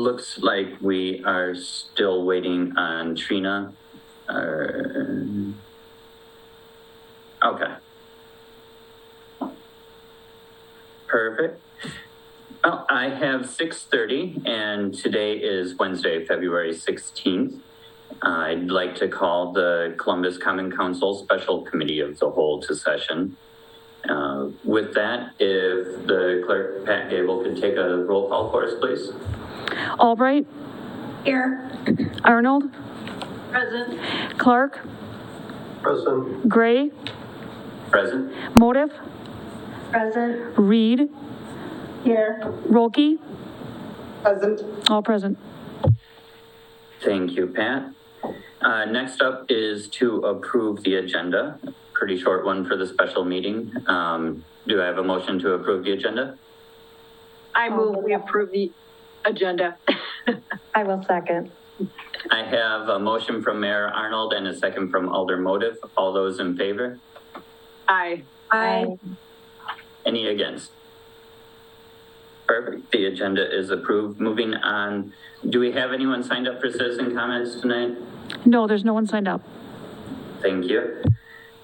looks like we are still waiting on Trina. Okay. Perfect. Well, I have 6:30, and today is Wednesday, February 16th. I'd like to call the Columbus Common Council Special Committee of the Whole to session. With that, if the clerk, Pat Gable, could take a roll call for us, please. Albright. Here. Arnold. Present. Clark. Present. Gray. Present. Motive. Present. Reed. Here. Rolke. Present. All present. Thank you, Pat. Next up is to approve the agenda. Pretty short one for the special meeting. Do I have a motion to approve the agenda? I move we approve the agenda. I will second. I have a motion from Mayor Arnold and a second from Alder Motive. All those in favor? Aye. Aye. Any against? Perfect. The agenda is approved. Moving on, do we have anyone signed up for citizen comments tonight? No, there's no one signed up. Thank you.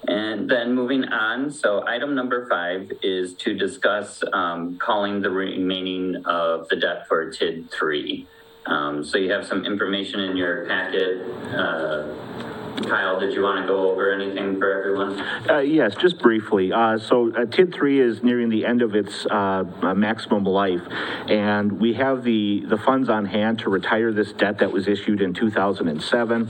And then moving on, so item number 5 is to discuss calling the remaining of the debt for TID 3. So you have some information in your packet. Kyle, did you want to go over anything for everyone? Yes, just briefly. So TID 3 is nearing the end of its maximum life, and we have the funds on hand to retire this debt that was issued in 2007.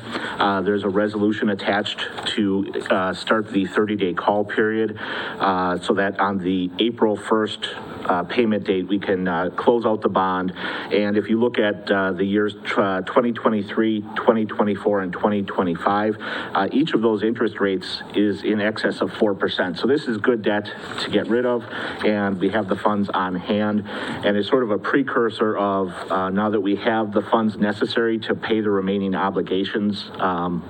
There's a resolution attached to start the 30-day call period so that on the April 1st payment date, we can close out the bond. And if you look at the years 2023, 2024, and 2025, each of those interest rates is in excess of 4%. So this is good debt to get rid of, and we have the funds on hand. And it's sort of a precursor of now that we have the funds necessary to pay the remaining obligations,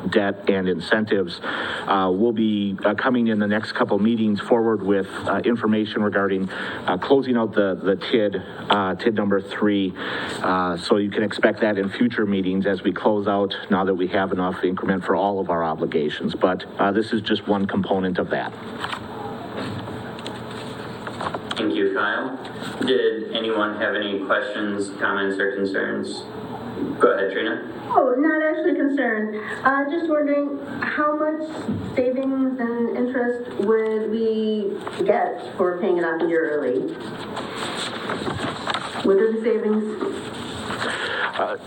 debt, and incentives, we'll be coming in the next couple meetings forward with information regarding closing out the TID number 3. So you can expect that in future meetings as we close out now that we have enough increment for all of our obligations. But this is just one component of that. Thank you, Kyle. Did anyone have any questions, comments, or concerns? Go ahead, Trina. Oh, not actually concerned. Just wondering how much savings and interest would we get for paying it off a year early? What are the savings?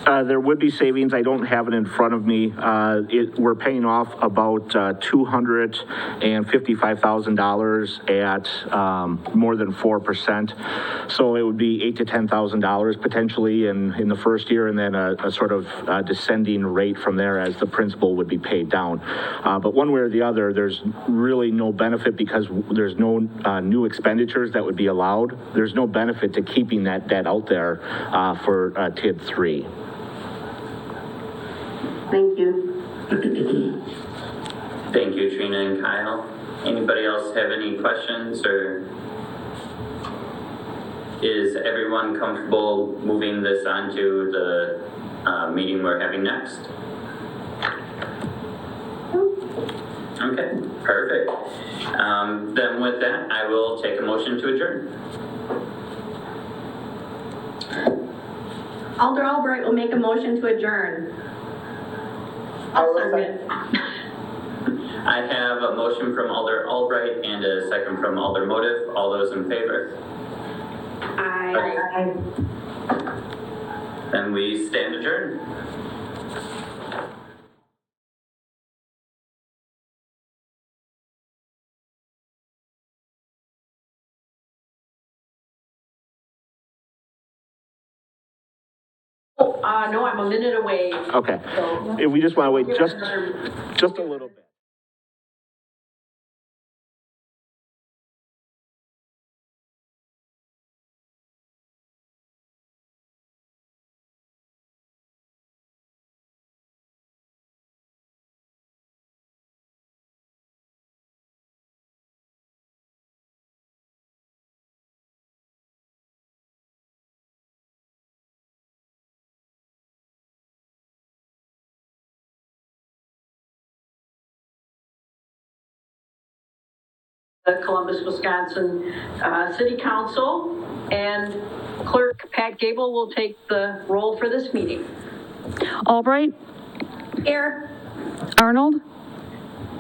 There would be savings. I don't have it in front of me. We're paying off about $255,000 at more than 4%. So it would be $8,000 to $10,000 potentially in the first year, and then a sort of descending rate from there as the principal would be paid down. But one way or the other, there's really no benefit because there's no new expenditures that would be allowed. There's no benefit to keeping that debt out there for TID 3. Thank you. Thank you, Trina and Kyle. Anybody else have any questions, or is everyone comfortable moving this on to the meeting we're having next? Okay, perfect. Then with that, I will take a motion to adjourn. Alder Albright will make a motion to adjourn. I'll second. I have a motion from Alder Albright and a second from Alder Motive. All those in favor? Aye. Then we stand adjourned. No, I'm a minute away. Okay. So We just want to wait just a little bit. the Columbus, Wisconsin City Council. And Clerk Pat Gable will take the roll for this meeting. Albright, Here. Arnold,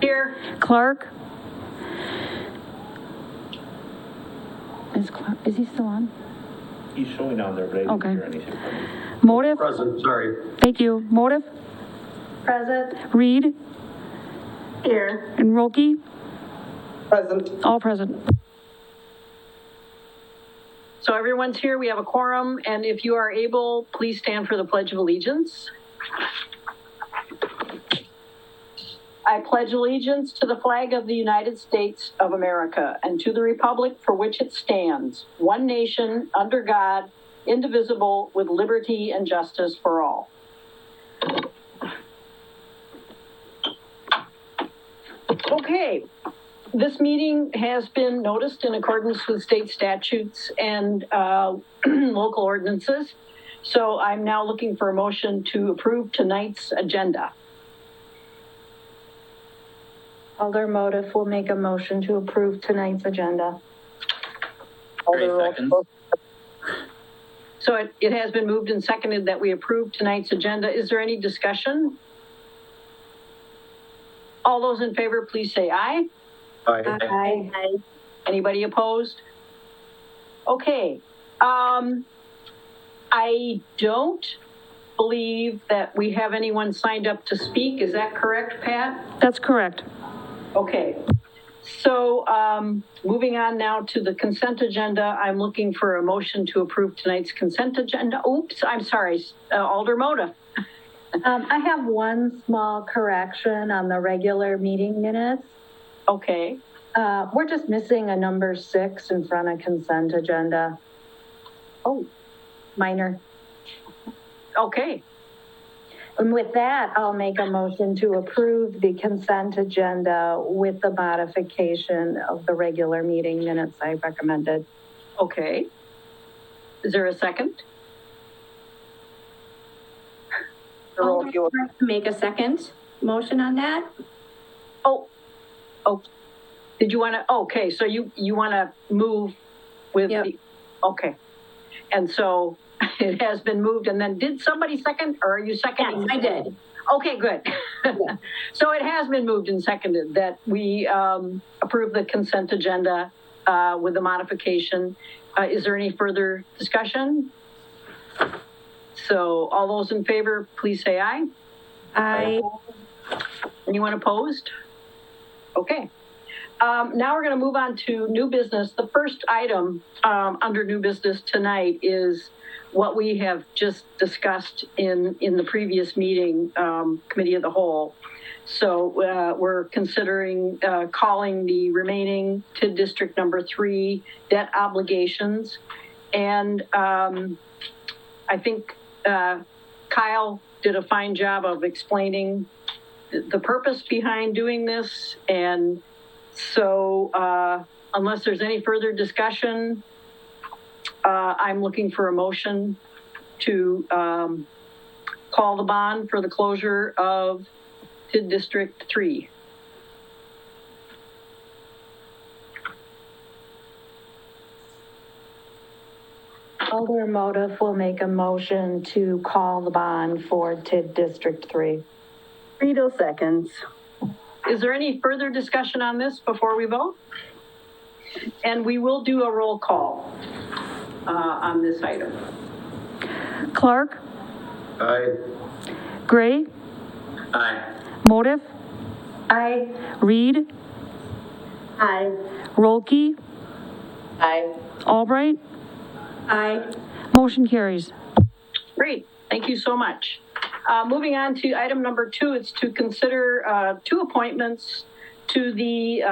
Here. Clark. Is he still on? He's showing on there, but I didn't Okay. hear anything from him. Motive, Present, sorry. thank you. Motive, Present. Reed, Here. and Roki, Present. all present. So everyone's here, we have a quorum, and if you are able, please stand for the Pledge of Allegiance. I pledge allegiance to the flag of the United States of America and to the republic for which it stands, one nation, under God, indivisible, with liberty and justice for all. Okay, this meeting has been noticed in accordance with state statutes and local ordinances. So I'm now looking for a motion to approve tonight's agenda. Alder Motive will make a motion to approve tonight's agenda. Ray seconds. So it has been moved and seconded that we approve tonight's agenda. Is there any discussion? All those in favor, please say aye. Aye. Aye. Anybody opposed? Okay. I don't believe that we have anyone signed up to speak. Is that correct, Pat? That's correct. Okay. So, moving on now to the consent agenda, I'm looking for a motion to approve tonight's consent agenda. Oops, I'm sorry, Alder Moda. I have one small correction on the regular meeting minutes. Okay, We're just missing a number 6 in front of consent agenda. Oh. Minor. okay. And with that, I'll make a motion to approve the consent agenda with the modification of the regular meeting minutes I recommended. Okay. Is there a second? Make a second motion on that? Oh, did you want to, okay, so you want to move with Yep. the, okay. And so it has been moved, and then did somebody second, or are you seconding? Yes, I did. Okay, good. So it has been moved and seconded that we approve the consent agenda with the modification. Is there any further discussion? So all those in favor, please say aye. Aye. Anyone opposed? Okay. Now we're going to move on to new business. The first item under new business tonight is what we have just discussed in the previous meeting, Committee of the Whole. So we're considering calling the remaining TID District number 3 debt obligations. And I think Kyle did a fine job of explaining the purpose behind doing this. And so unless there's any further discussion, I'm looking for a motion to call the bond for the closure of TID District 3. Alder Motive will make a motion to call the bond for TID District 3. Friedel seconds. Is there any further discussion on this before we vote? And we will do a roll call on this item. Clark, Aye. Gray, Aye. Motive, Aye. Reed, Aye. Rolke, Aye. Albright, Aye. motion carries. Great, thank you so much. Moving on to item number 2, it's to consider 2 appointments to the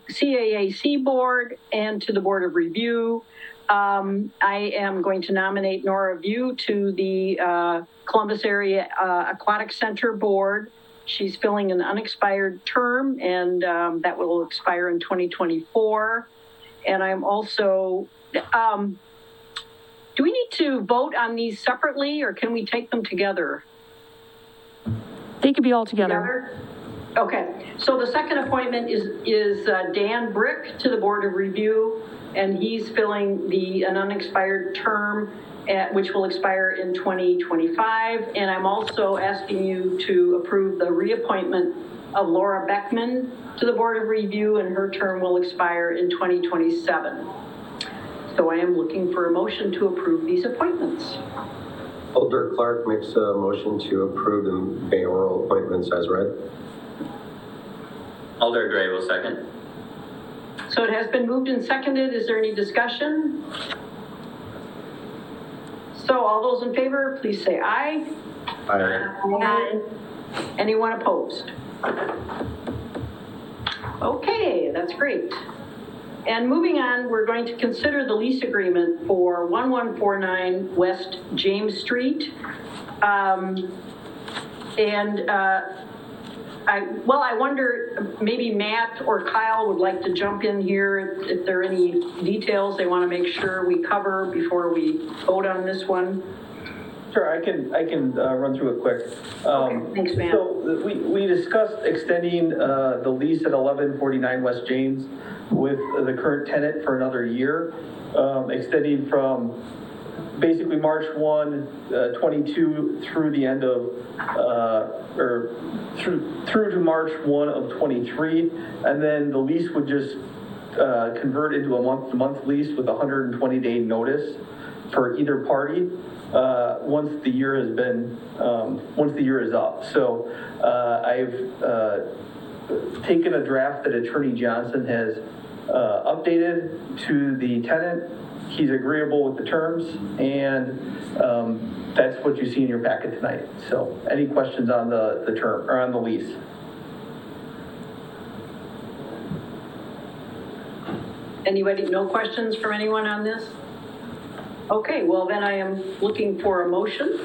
CAAC board and to the Board of Review. I am going to nominate Nora View to the Columbus Area Aquatic Center Board. She's filling an unexpired term, and that will expire in 2024. And I'm also, do we need to vote on these separately, or can we take them together? They could be all together. Okay, so the second appointment is Dan Brick to the Board of Review, and he's filling an unexpired term which will expire in 2025. And I'm also asking you to approve the reappointment of Laura Beckman to the Board of Review, and her term will expire in 2027. So I am looking for a motion to approve these appointments. Alder Clark makes a motion to approve the mayoral appointments as read. Alder Gray will second. So it has been moved and seconded. Is there any discussion? So all those in favor, please say aye. Aye. Aye. Anyone opposed? Okay, that's great. And moving on, we're going to consider the lease agreement for 1149 West James Street. I wonder, maybe Matt or Kyle would like to jump in here if there are any details they want to make sure we cover before we vote on this one. Sure, I can run through it quick. Okay, thanks, Matt. So we discussed extending the lease at 1149 West James with the current tenant for another year, extending from basically March 1, 22 through the end of, or through to March 1 of 23. And then the lease would just convert into a month-to-month lease with a 120-day notice for either party once the year has been, once the year is up. So I've taken a draft that Attorney Johnson has updated to the tenant. He's agreeable with the terms, and that's what you see in your packet tonight. So any questions on the term, or on the lease? Anybody, no questions from anyone on this? Okay, well then I am looking for a motion.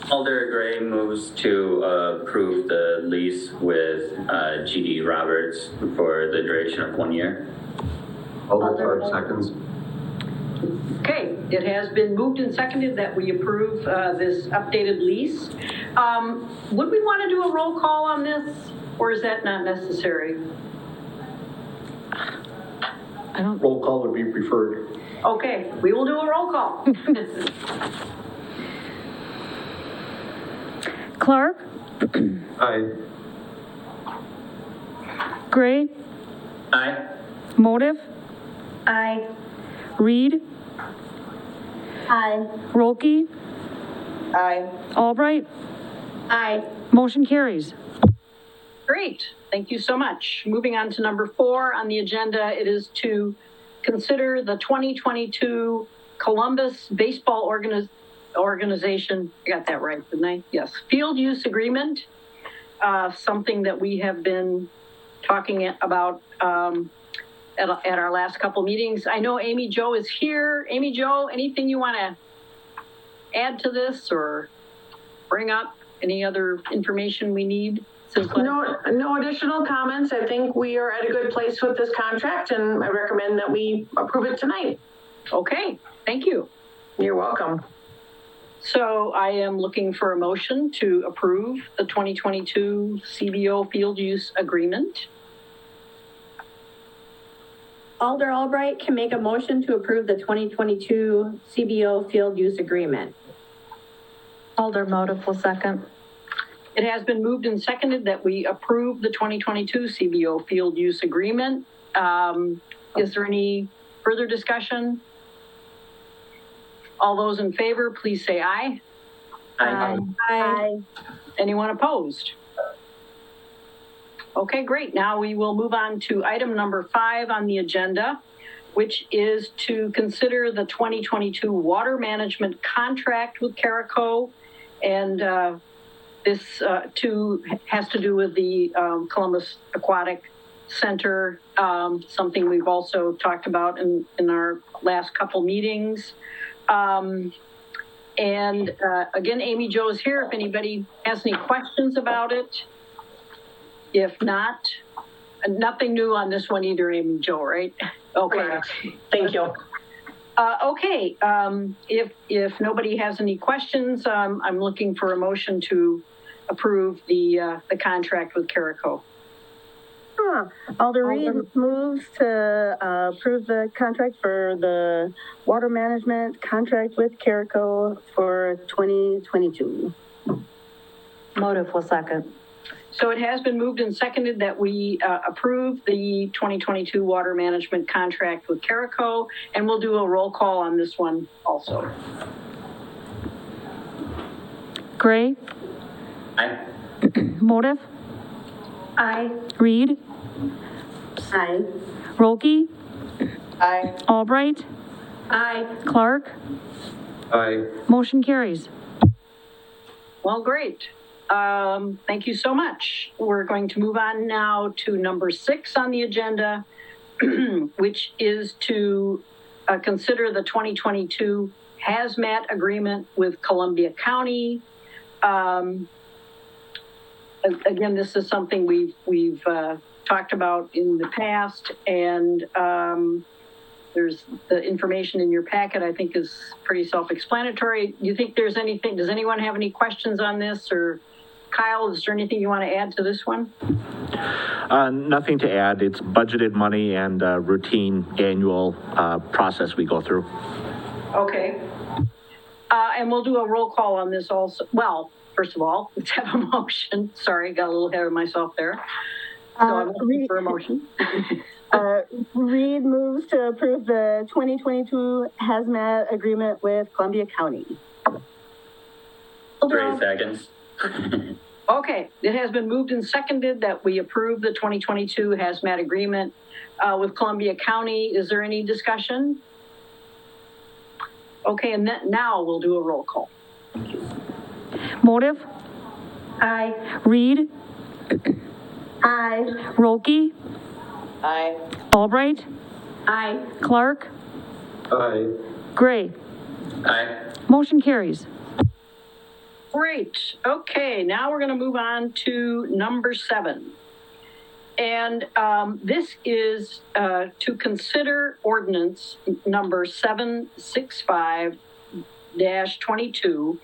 Alder Gray moves to approve the lease with GD Roberts for the duration of 1 year. Alder Clark seconds. Okay, it has been moved and seconded that we approve this updated lease. Would we want to do a roll call on this, or is that not necessary? Roll call would be preferred. Okay, we will do a roll call. Clark, Aye. Gray, Aye. Motive, Aye. Reed, Aye. Rolke, Aye. Albright. Aye. Motion carries. Great, thank you so much. Moving on to number 4 on the agenda, it is to consider the 2022 Columbus Baseball Organization, I got that right, didn't I? Yes, field use agreement, something that we have been talking about at our last couple meetings. I know Amy Jo is here. Amy Jo, anything you want to add to this or bring up? Any other information we need? No additional comments. I think we are at a good place with this contract, and I recommend that we approve it tonight. Okay, thank you. You're welcome. So I am looking for a motion to approve the 2022 CBO field use agreement. Alder Albright can make a motion to approve the 2022 CBO field use agreement. Alder Motive will second. It has been moved and seconded that we approve the 2022 CBO field use agreement. Is there any further discussion? All those in favor, please say aye. Aye. Aye. Anyone opposed? Okay, great. Now we will move on to item number 5 on the agenda, which is to consider the 2022 water management contract with Caraco. And this has to do with the Columbus Aquatic Center, something we've also talked about in our last couple meetings. Again, Amy Jo is here if anybody has any questions about it. If not, nothing new on this one either, Amy Jo, right? Okay. Correct. Thank you. Okay, if nobody has any questions, I'm looking for a motion to approve the contract with Carico. Alder Reed moves to approve the contract for the water management contract with Carico for 2022. Motive will second. So it has been moved and seconded that we approve the 2022 water management contract with Carico, and we'll do a roll call on this one also. Gray, Aye. Motive, Aye. Reed, Aye. Rolke, Aye. Albright, Aye. Clark. Aye. Motion carries. Well, great. Thank you so much. We're going to move on now to number 6 on the agenda, which is to consider the 2022 hazmat agreement with Columbia County. Again, this is something we've talked about in the past, and there's the information in your packet, I think, is pretty self-explanatory. Do you think there's anything, does anyone have any questions on this? Or Kyle, is there anything you want to add to this one? Nothing to add. It's budgeted money and routine annual process we go through. Okay. And we'll do a roll call on this also. Well, first of all, let's have a motion. Sorry, got a little ahead of myself there. So I'm looking for a motion. Reed moves to approve the 2022 hazmat agreement with Columbia County. Gray seconds. Okay, it has been moved and seconded that we approve the 2022 hazmat agreement with Columbia County. Is there any discussion? Okay, and now we'll do a roll call. Motive, Aye. Reed, Aye. Rolke, Aye. Albright, Aye. Clark, Aye. Gray. Aye. Motion carries. Great. Okay, now we're going to move on to number 7. And this is to consider ordinance number 765-22,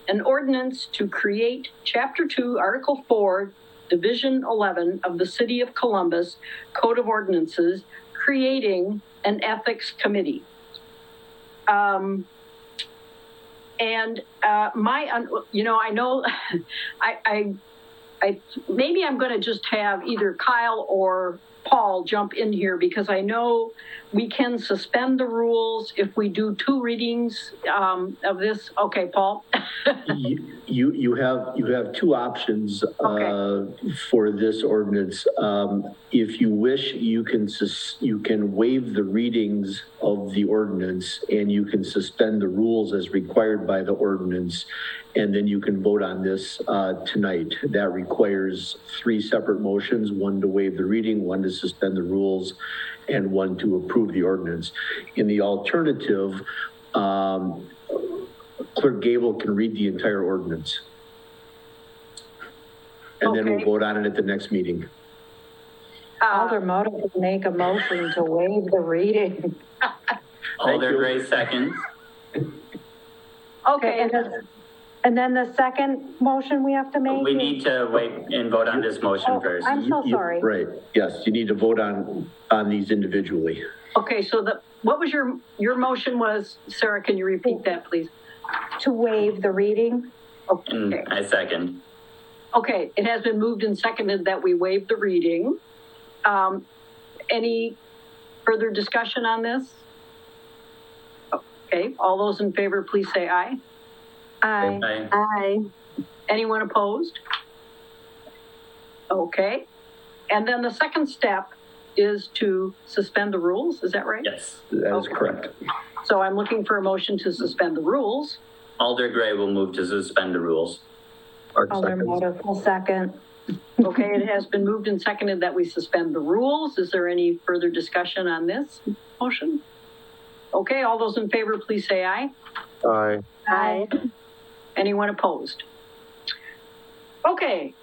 an ordinance to create Chapter 2, Article 4, Division 11 of the City of Columbus Code of Ordinances, creating an ethics committee. I know I maybe I'm going to just have either Kyle or Paul jump in here, because I know we can suspend the rules if we do 2 readings of this. Okay, Paul. You have 2 options for this ordinance. If you wish, you can waive the readings of the ordinance, and you can suspend the rules as required by the ordinance, and then you can vote on this tonight. That requires 3 separate motions: 1 to waive the reading, 1 to suspend the rules, and 1 to approve the ordinance. In the alternative, Clerk Gable can read the entire ordinance. And then we'll vote on it at the next meeting. Alder Motive would make a motion to waive the reading. Alder Gray seconds. Okay. And then the second motion we have to make? We need to wait and vote on this motion first. I'm so sorry. Right, yes, you need to vote on these individually. Okay, so what was your motion was, Sarah, can you repeat that, please? To waive the reading? Okay. I second. Okay, it has been moved and seconded that we waive the reading. Any further discussion on this? Okay, all those in favor, please say aye. Aye. Aye. Aye. Anyone opposed? Okay, and then the second step is to suspend the rules, is that right? Yes. That is Okay. correct. So I'm looking for a motion to suspend the rules. Alder Gray will move to suspend the rules. Clark Alder seconds. Motive will second. Okay, it has been moved and seconded that we suspend the rules. Is there any further discussion on this motion? Okay, all those in favor, please say aye. Aye. Aye. Anyone opposed? Okay,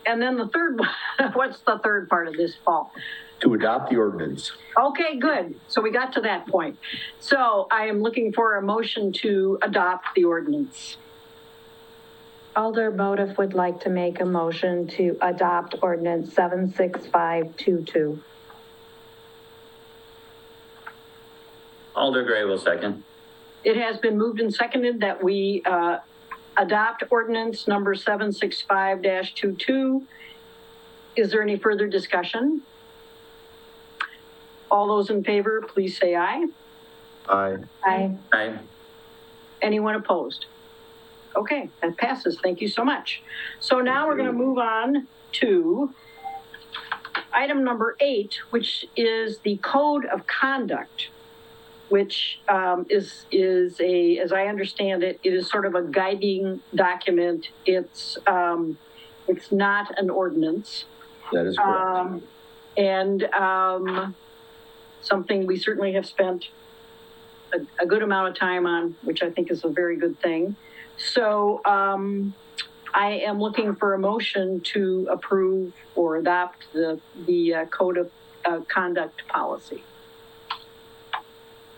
and then the third one, what's the third part of this, Paul? To adopt the ordinance. Okay, good. So we got to that point. So I am looking for a motion to adopt the ordinance. Alder Motif would like to make a motion to adopt ordinance 76522. Alder Gray will second. It has been moved and seconded that we adopt ordinance number 765-22. Is there any further discussion? All those in favor, please say aye. Aye. Aye. Aye. Anyone opposed? Okay, that passes. Thank you so much. So now we're going to move on to item number 8, which is the Code of Conduct, which is a, as I understand it, it is sort of a guiding document. It's not an ordinance. That is correct. And something we certainly have spent a good amount of time on, which I think is a very good thing. So I am looking for a motion to approve or adopt the Code of Conduct policy.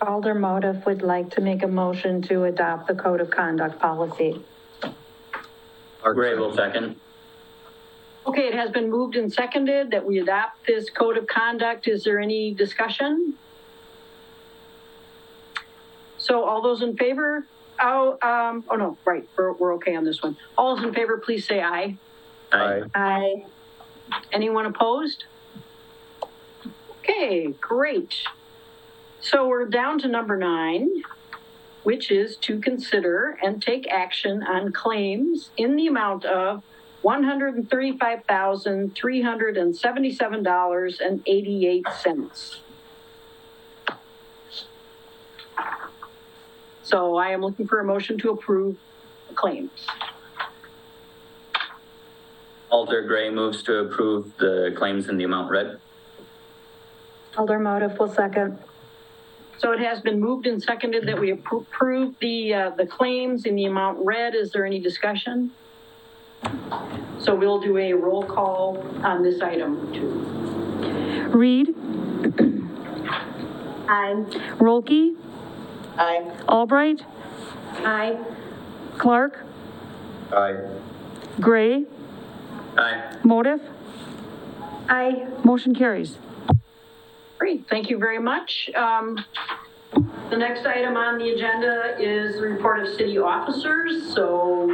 Alder Motif would like to make a motion to adopt the Code of Conduct policy. Gray will second. Okay, it has been moved and seconded that we adopt this Code of Conduct. Is there any discussion? So all those in favor? Oh no, right, we're okay on this one. All those in favor, please say aye. Aye. Aye. Anyone opposed? Okay, great. So we're down to number 9, which is to consider and take action on claims in the amount of $135,377.88. So I am looking for a motion to approve the claims. Alder Gray moves to approve the claims in the amount read. Alder Motif will second. So it has been moved and seconded that we approve the claims in the amount read. Is there any discussion? So we'll do a roll call on this item too. Reed, Aye. Rolke, Aye. Albright, Aye. Clark, Aye. Gray, Aye. Motif. Aye. Motion carries. Great, thank you very much. The next item on the agenda is the report of city officers. So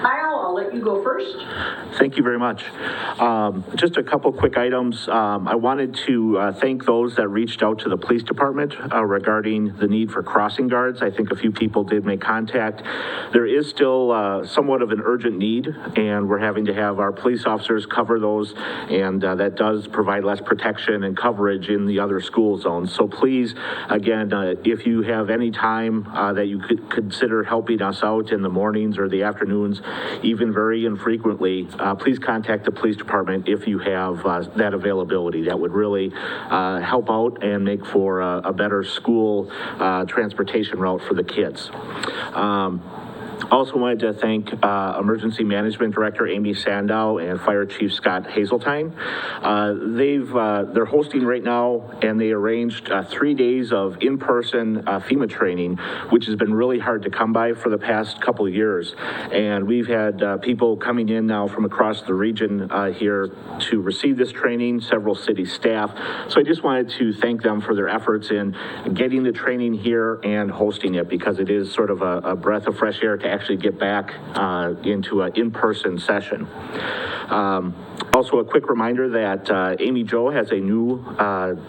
Kyle, I'll let you go first. Thank you very much. Just a couple quick items. I wanted to thank those that reached out to the police department regarding the need for crossing guards. I think a few people did make contact. There is still somewhat of an urgent need, and we're having to have our police officers cover those, and that does provide less protection and coverage in the other school zones. So please, again, if you have any time that you could consider helping us out in the mornings or the afternoons, even very infrequently, please contact the police department if you have that availability. That would really help out and make for a better school transportation route for the kids. Also wanted to thank Emergency Management Director Amy Sandow and Fire Chief Scott Hazeltine. They're hosting right now, and they arranged 3 days of in-person FEMA training, which has been really hard to come by for the past couple of years. And we've had people coming in now from across the region here to receive this training, several city staff. So I just wanted to thank them for their efforts in getting the training here and hosting it, because it is sort of a breath of fresh air to actually get back into an in-person session. Also, a quick reminder that Amy Jo has a new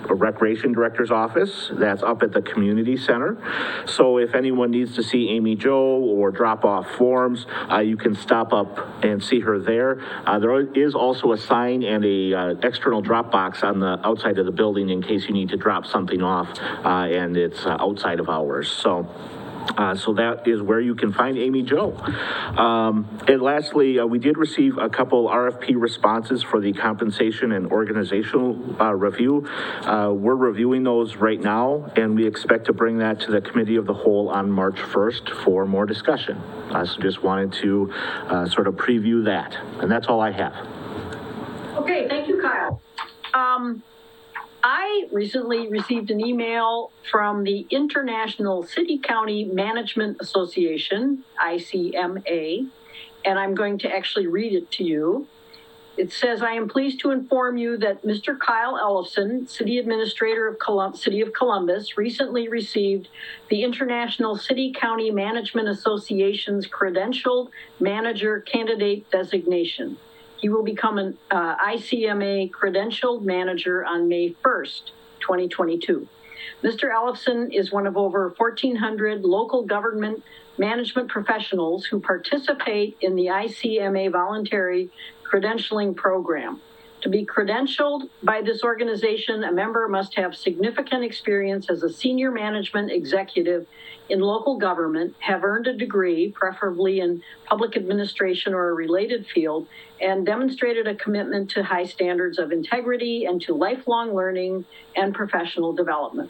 recreation director's office that's up at the community center. So if anyone needs to see Amy Jo or drop off forms, you can stop up and see her there. There is also a sign and a external drop box on the outside of the building in case you need to drop something off and it's outside of hours. So that is where you can find Amy Jo. And lastly, we did receive a couple RFP responses for the compensation and organizational review. We're reviewing those right now, and we expect to bring that to the Committee of the Whole on March 1st for more discussion. So just wanted to sort of preview that, and that's all I have. Okay, thank you, Kyle. I recently received an email from the International City County Management Association, ICMA, and I'm going to actually read it to you. It says, I am pleased to inform you that Mr. Kyle Ellison, City Administrator of City of Columbus, recently received the International City County Management Association's Credentialed Manager Candidate designation. He will become an ICMA Credentialed Manager on May 1st, 2022. Mr. Ellison is one of over 1,400 local government management professionals who participate in the ICMA voluntary credentialing program. To be credentialed by this organization, a member must have significant experience as a senior management executive in local government, have earned a degree, preferably in public administration or a related field, and demonstrated a commitment to high standards of integrity and to lifelong learning and professional development.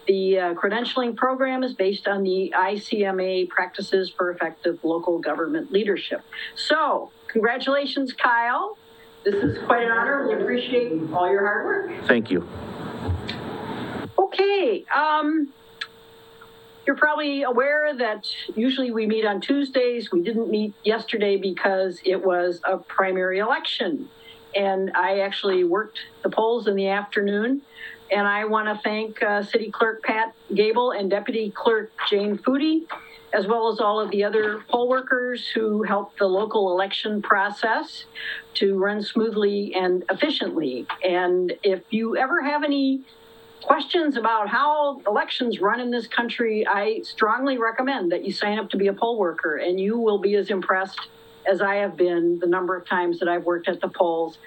The credentialing program is based on the ICMA Practices for Effective Local Government Leadership. So, congratulations, Kyle. This is quite an honor. We appreciate all your hard work. Thank you. Okay, you're probably aware that usually we meet on Tuesdays. We didn't meet yesterday because it was a primary election. And I actually worked the polls in the afternoon. And I want to thank City Clerk Pat Gable and Deputy Clerk Jane Foodie, as well as all of the other poll workers who helped the local election process to run smoothly and efficiently. And if you ever have any questions about how elections run in this country, I strongly recommend that you sign up to be a poll worker, and you will be as impressed as I have been the number of times that I've worked at the polls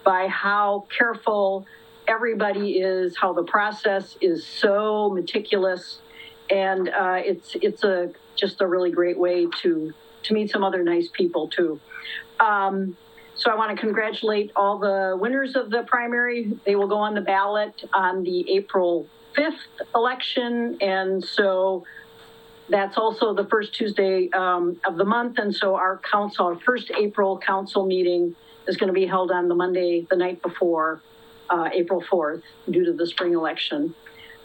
by how careful everybody is, how the process is so meticulous, and it's just a really great way to meet some other nice people too. So I want to congratulate all the winners of the primary. They will go on the ballot on the April 5th election, and so that's also the first Tuesday of the month, and so our first April council meeting is going to be held on the Monday, the night before, April 4th, due to the spring election.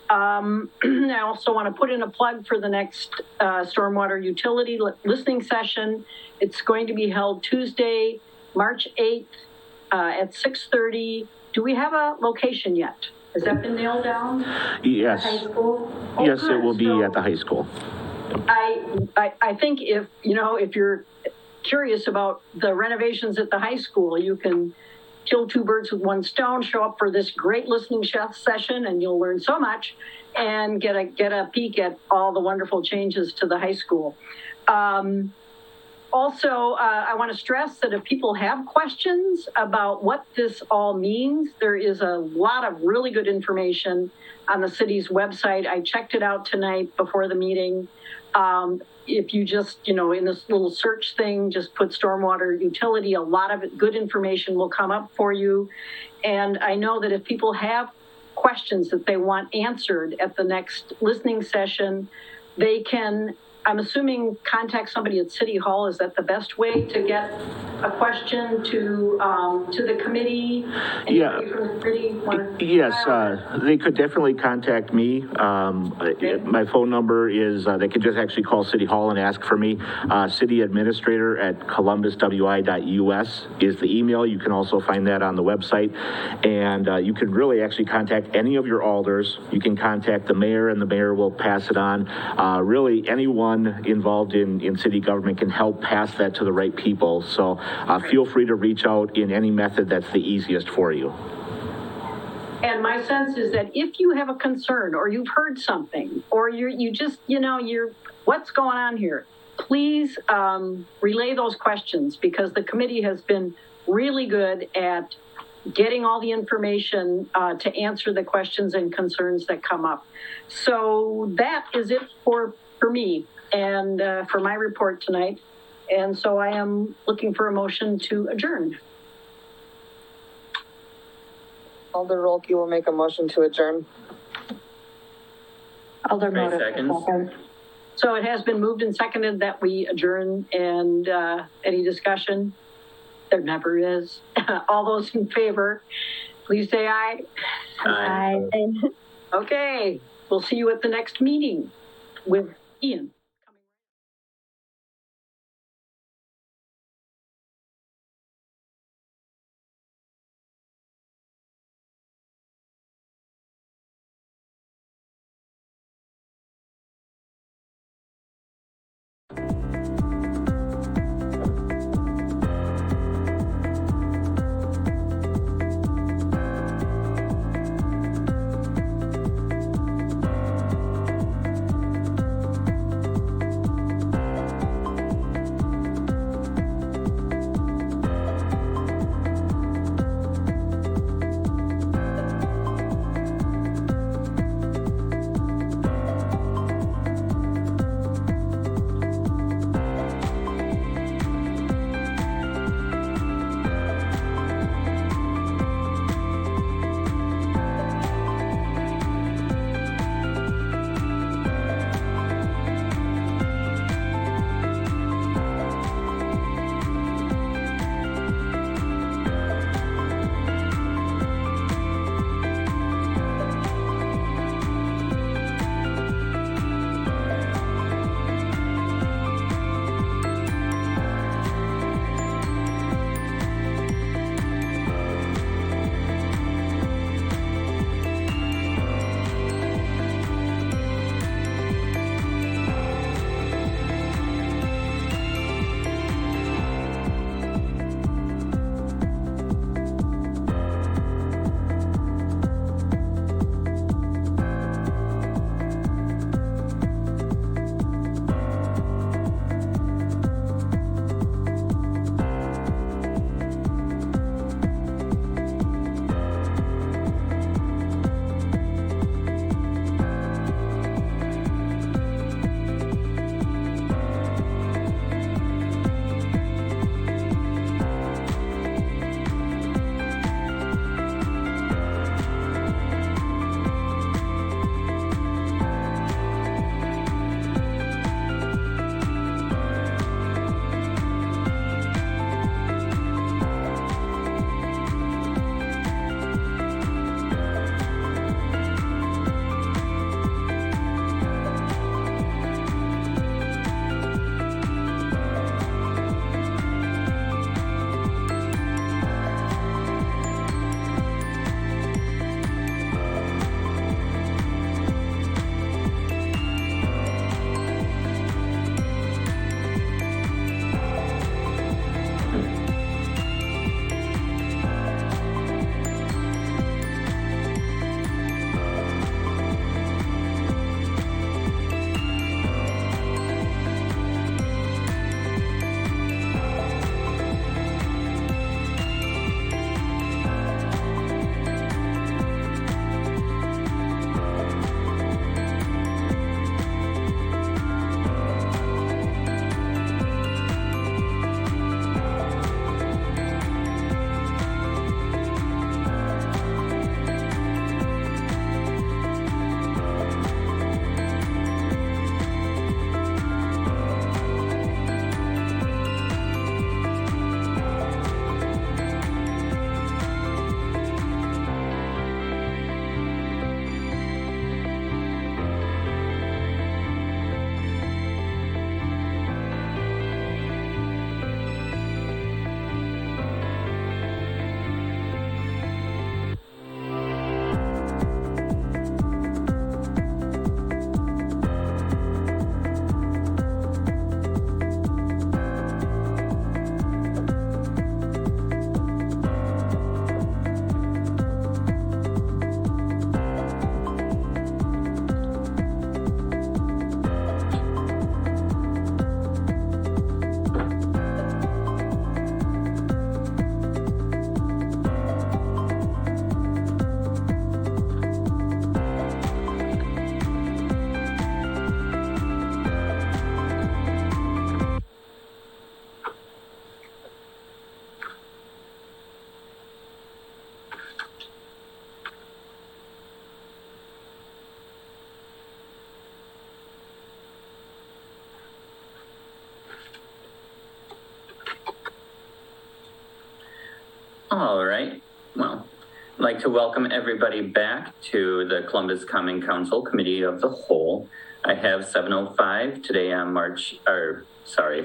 I also want to put in a plug for the next stormwater utility listening session. It's going to be held Tuesday, March 8th at 6:30. Do we have a location yet? Has that been nailed down? Yes. High school? Oh, Yes, good. it will be So at the high school. I think if you're curious about the renovations at the high school, you can kill two birds with one stone, show up for this great listening session, and you'll learn so much and get a peek at all the wonderful changes to the high school. Also, I want to stress that if people have questions about what this all means, there is a lot of really good information on the city's website. I checked it out tonight before the meeting. If you just, in this little search thing, just put stormwater utility, a lot of good information will come up for you. And I know that if people have questions that they want answered at the next listening session, they can, I'm assuming, contact somebody at City Hall. Is that the best way to get a question to the committee? Yeah. Anybody from the committee want to- Yes, they could definitely contact me. My phone number is, they could just actually call City Hall and ask for me. City Administrator at columbuswi.us is the email. You can also find that on the website. And you can really actually contact any of your alders. You can contact the mayor, and the mayor will pass it on. Really, anyone involved in city government can help pass that to the right people. So feel free to reach out in any method that's the easiest for you. And my sense is that if you have a concern, or you've heard something, or you just, you're, what's going on here? Please relay those questions, because the committee has been really good at getting all the information to answer the questions and concerns that come up. So that is it for me and for my report tonight. And so I am looking for a motion to adjourn. Alder Rolke will make a motion to adjourn. Alder Ray Moda, seconds. second. So it has been moved and seconded that we adjourn, and any discussion? There never is. All those in favor, please say aye. Aye. Okay, we'll see you at the next meeting with Ian. All right. Well, I'd like to welcome everybody back to the Columbus Common Council Committee of the Whole. I have 7:05 today on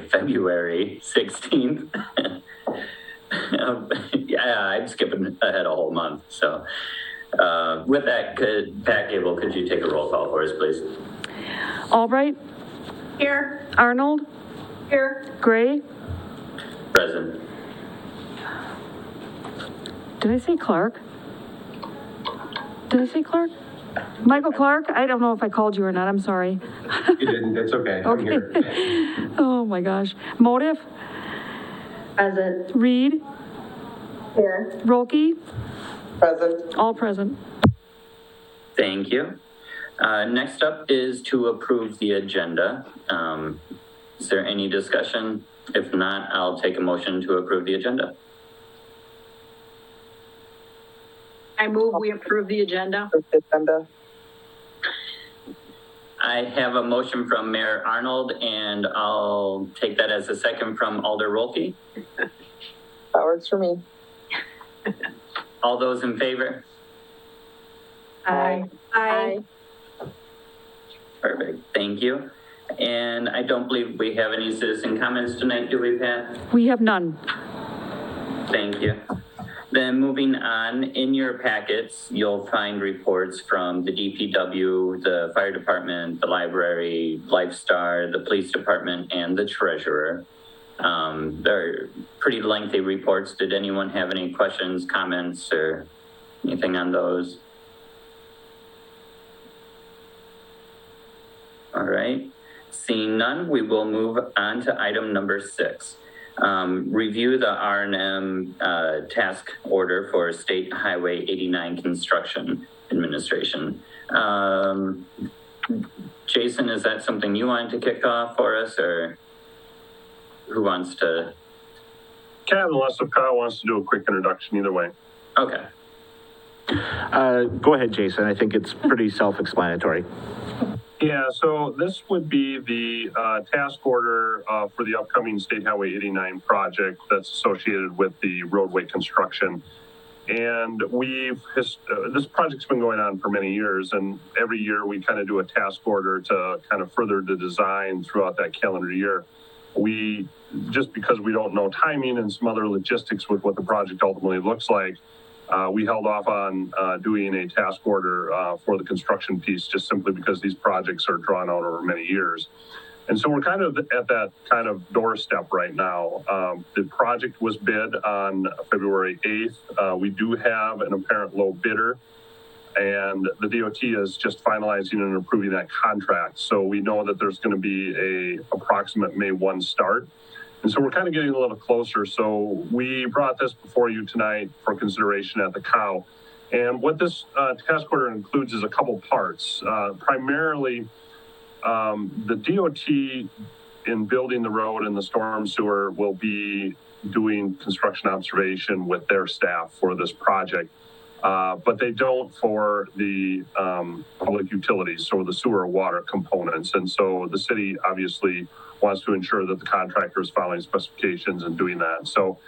February 16th. Yeah, I'm skipping ahead a whole month. So with that, Pat Gable, could you take a roll call for us, please? Albright, Here. Arnold, Here. Gray. Present. Did I say Clark? Did I say Clark? Michael Clark? I don't know if I called you or not. I'm sorry. You didn't, it's okay. I'm here. Oh my gosh. Motive, Present. Reed, Here. Rolke, Present. all present. Thank you. Next up is to approve the agenda. Is there any discussion? If not, I'll take a motion to approve the agenda. I move we approve the agenda. Agenda. I have a motion from Mayor Arnold, and I'll take that as a second from Alder Rolke. That works for me. All those in favor? Aye. Aye. Perfect, thank you. And I don't believe we have any citizen comments tonight, do we, Pat? We have none. Thank you. Then moving on, in your packets, you'll find reports from the DPW, the fire department, the library, Lifestar, the police department, and the treasurer. They're pretty lengthy reports. Did anyone have any questions, comments, or anything on those? All right, seeing none, we will move on to item number 6. Review the R&M task order for State Highway 89 Construction Administration. Jason, is that something you wanted to kick off for us, or who wants to? Can, unless if Kyle wants to do a quick introduction, either way. Okay. Go ahead, Jason. I think it's pretty self-explanatory. Yeah, so this would be the task order for the upcoming State Highway 89 project that's associated with the roadway construction. And this project's been going on for many years, and every year we kind of do a task order to kind of further the design throughout that calendar year. Just because we don't know timing and some other logistics with what the project ultimately looks like, we held off on doing a task order for the construction piece, just simply because these projects are drawn out over many years. And so we're kind of at that kind of doorstep right now. The project was bid on February 8th. We do have an apparent low bidder, and the DOT is just finalizing and approving that contract. So we know that there's going to be a approximate May 1 start. And so we're kind of getting a little closer. So we brought this before you tonight for consideration at the COW. And what this task order includes is a couple parts. Primarily, the DOT in building the road and the storm sewer will be doing construction observation with their staff for this project. But they don't for the public utilities, so the sewer water components. And so the city obviously wants to ensure that the contractor is following specifications and doing that. So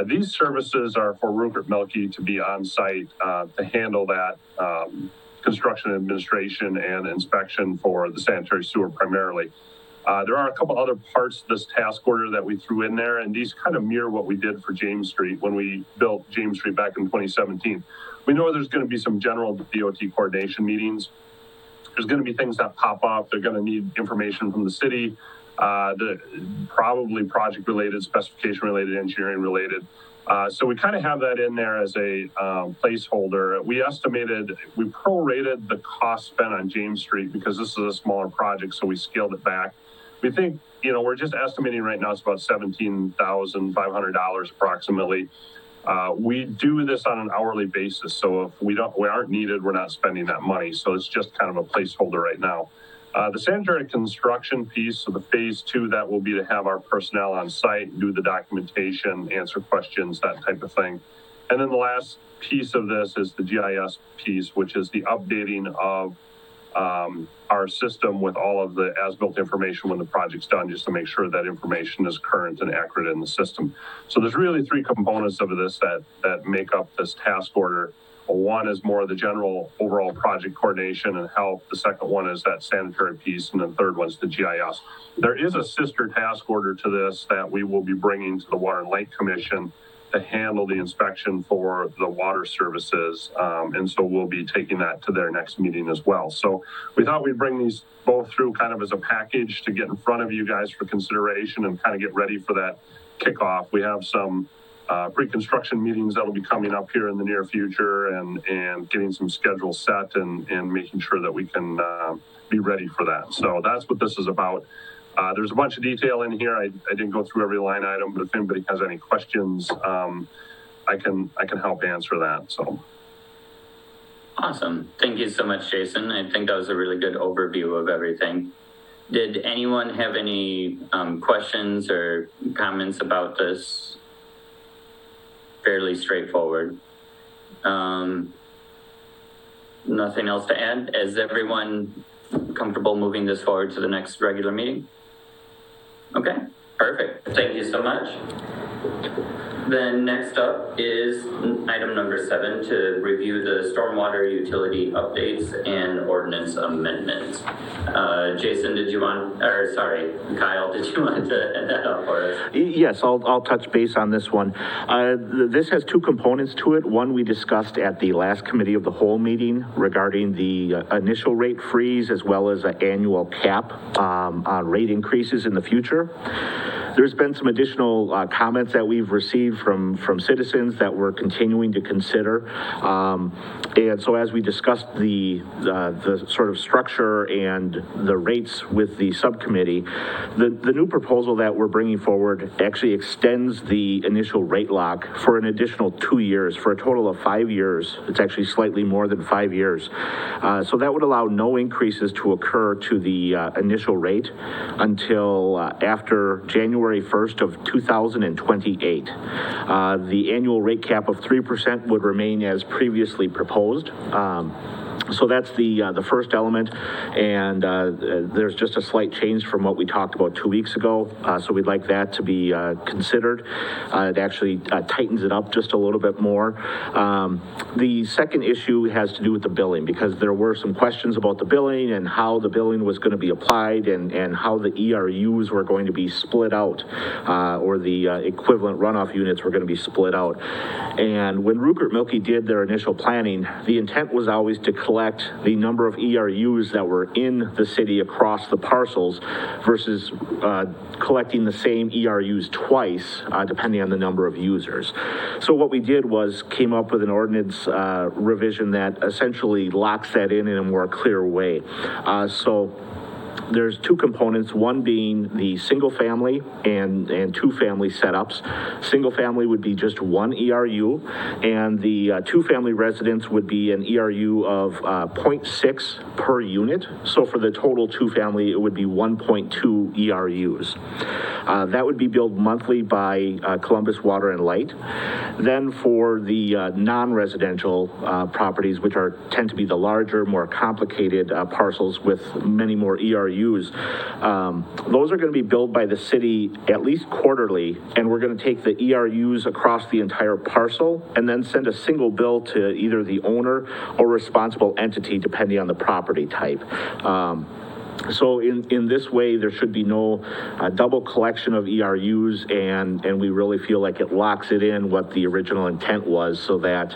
these services are for Rupert Melke to be on site to handle that construction administration and inspection for the sanitary sewer primarily. There are a couple other parts of this task order that we threw in there, and these kind of mirror what we did for James Street when we built James Street back in 2017. We know there's going to be some general DOT coordination meetings. There's going to be things that pop up. They're going to need information from the city, probably project related, specification related, engineering related. So we kind of have that in there as a placeholder. We prorated the cost spent on James Street because this is a smaller project, so we scaled it back. We think, we're just estimating right now it's about $17,500 approximately. We do this on an hourly basis, so if we aren't needed, we're not spending that money. So it's just kind of a placeholder right now. The sanitary construction piece, so the phase 2, that will be to have our personnel on site, do the documentation, answer questions, that type of thing. And then the last piece of this is the GIS piece, which is the updating of our system with all of the as-built information when the project's done, just to make sure that information is current and accurate in the system. So there's really three components of this that make up this task order. One is more of the general overall project coordination and help. The second one is that sanitary piece, and the third one's the GIS. There is a sister task order to this that we will be bringing to the Water and Light Commission to handle the inspection for the water services. And so we'll be taking that to their next meeting as well. So we thought we'd bring these both through kind of as a package to get in front of you guys for consideration and kind of get ready for that kickoff. We have some pre-construction meetings that'll be coming up here in the near future, and getting some schedules set and making sure that we can be ready for that. So that's what this is about. There's a bunch of detail in here. I didn't go through every line item, but if anybody has any questions, I can help answer that. So. Awesome. Thank you so much, Jason. I think that was a really good overview of everything. Did anyone have any questions or comments about this? Fairly straightforward. Nothing else to add? Is everyone comfortable moving this forward to the next regular meeting? Okay, perfect. Thank you so much. Then next up is item number 7, to review the stormwater utility updates and ordinance amendments. Jason, Kyle, did you want to end that up for us? Yes, I'll touch base on this one. This has two components to it. One we discussed at the last committee of the whole meeting regarding the initial rate freeze, as well as an annual cap on rate increases in the future. There's been some additional comments that we've received from citizens that we're continuing to consider. And so as we discussed the sort of structure and the rates with the subcommittee, the new proposal that we're bringing forward actually extends the initial rate lock for an additional 2 years, for a total of 5 years. It's actually slightly more than 5 years. So that would allow no increases to occur to the initial rate until after January 1st of 2028. The annual rate cap of 3% would remain as previously proposed. So that's the first element, and there's just a slight change from what we talked about 2 weeks ago, so we'd like that to be considered. It actually tightens it up just a little bit more. The second issue has to do with the billing, because there were some questions about the billing and how the billing was going to be applied, and how the ERUs were going to be split out, or the equivalent runoff units were going to be split out. And when Rupert Milky did their initial planning, the intent was always to collect the number of ERUs that were in the city across the parcels versus collecting the same ERUs twice, depending on the number of users. So what we did was came up with an ordinance revision that essentially locks that in a more clear way. So there's two components, one being the single family and two family setups. Single family would be just one ERU, and the two family residence would be an ERU of 0.6 per unit. So for the total two family, it would be 1.2 ERUs. That would be billed monthly by Columbus Water and Light. Then for the non-residential properties, which tend to be the larger, more complicated parcels with many more ERUs, those are going to be billed by the city at least quarterly, and we're going to take the ERUs across the entire parcel and then send a single bill to either the owner or responsible entity, depending on the property type. So in this way, there should be no double collection of ERUs, and we really feel like it locks it in what the original intent was, so that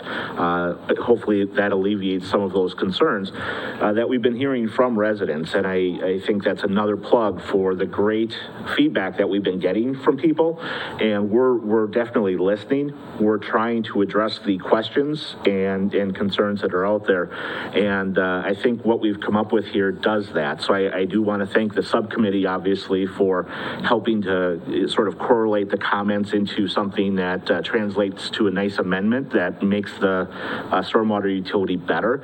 hopefully that alleviates some of those concerns that we've been hearing from residents. And I think that's another plug for the great feedback that we've been getting from people, and we're definitely listening. We're trying to address the questions and concerns that are out there, and I think what we've come up with here does that. So I do want to thank the subcommittee, obviously, for helping to sort of correlate the comments into something that translates to a nice amendment that makes the stormwater utility better,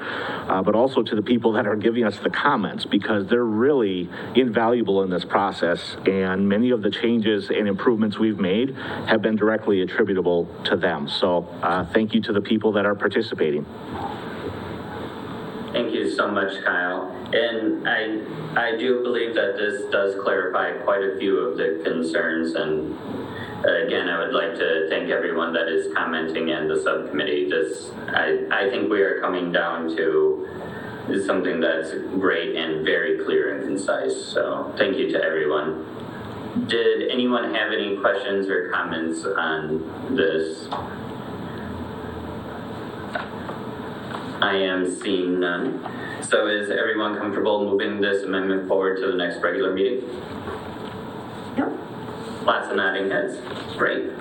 but also to the people that are giving us the comments, because they're really invaluable in this process, and many of the changes and improvements we've made have been directly attributable to them. So thank you to the people that are participating. Thank you so much, Kyle. And I do believe that this does clarify quite a few of the concerns. And again, I would like to thank everyone that is commenting in the subcommittee. I think we are coming down to something that's great and very clear and concise. So thank you to everyone. Did anyone have any questions or comments on this? I am seeing none. So is everyone comfortable moving this amendment forward to the next regular meeting? Yep. Lots of nodding heads. Great.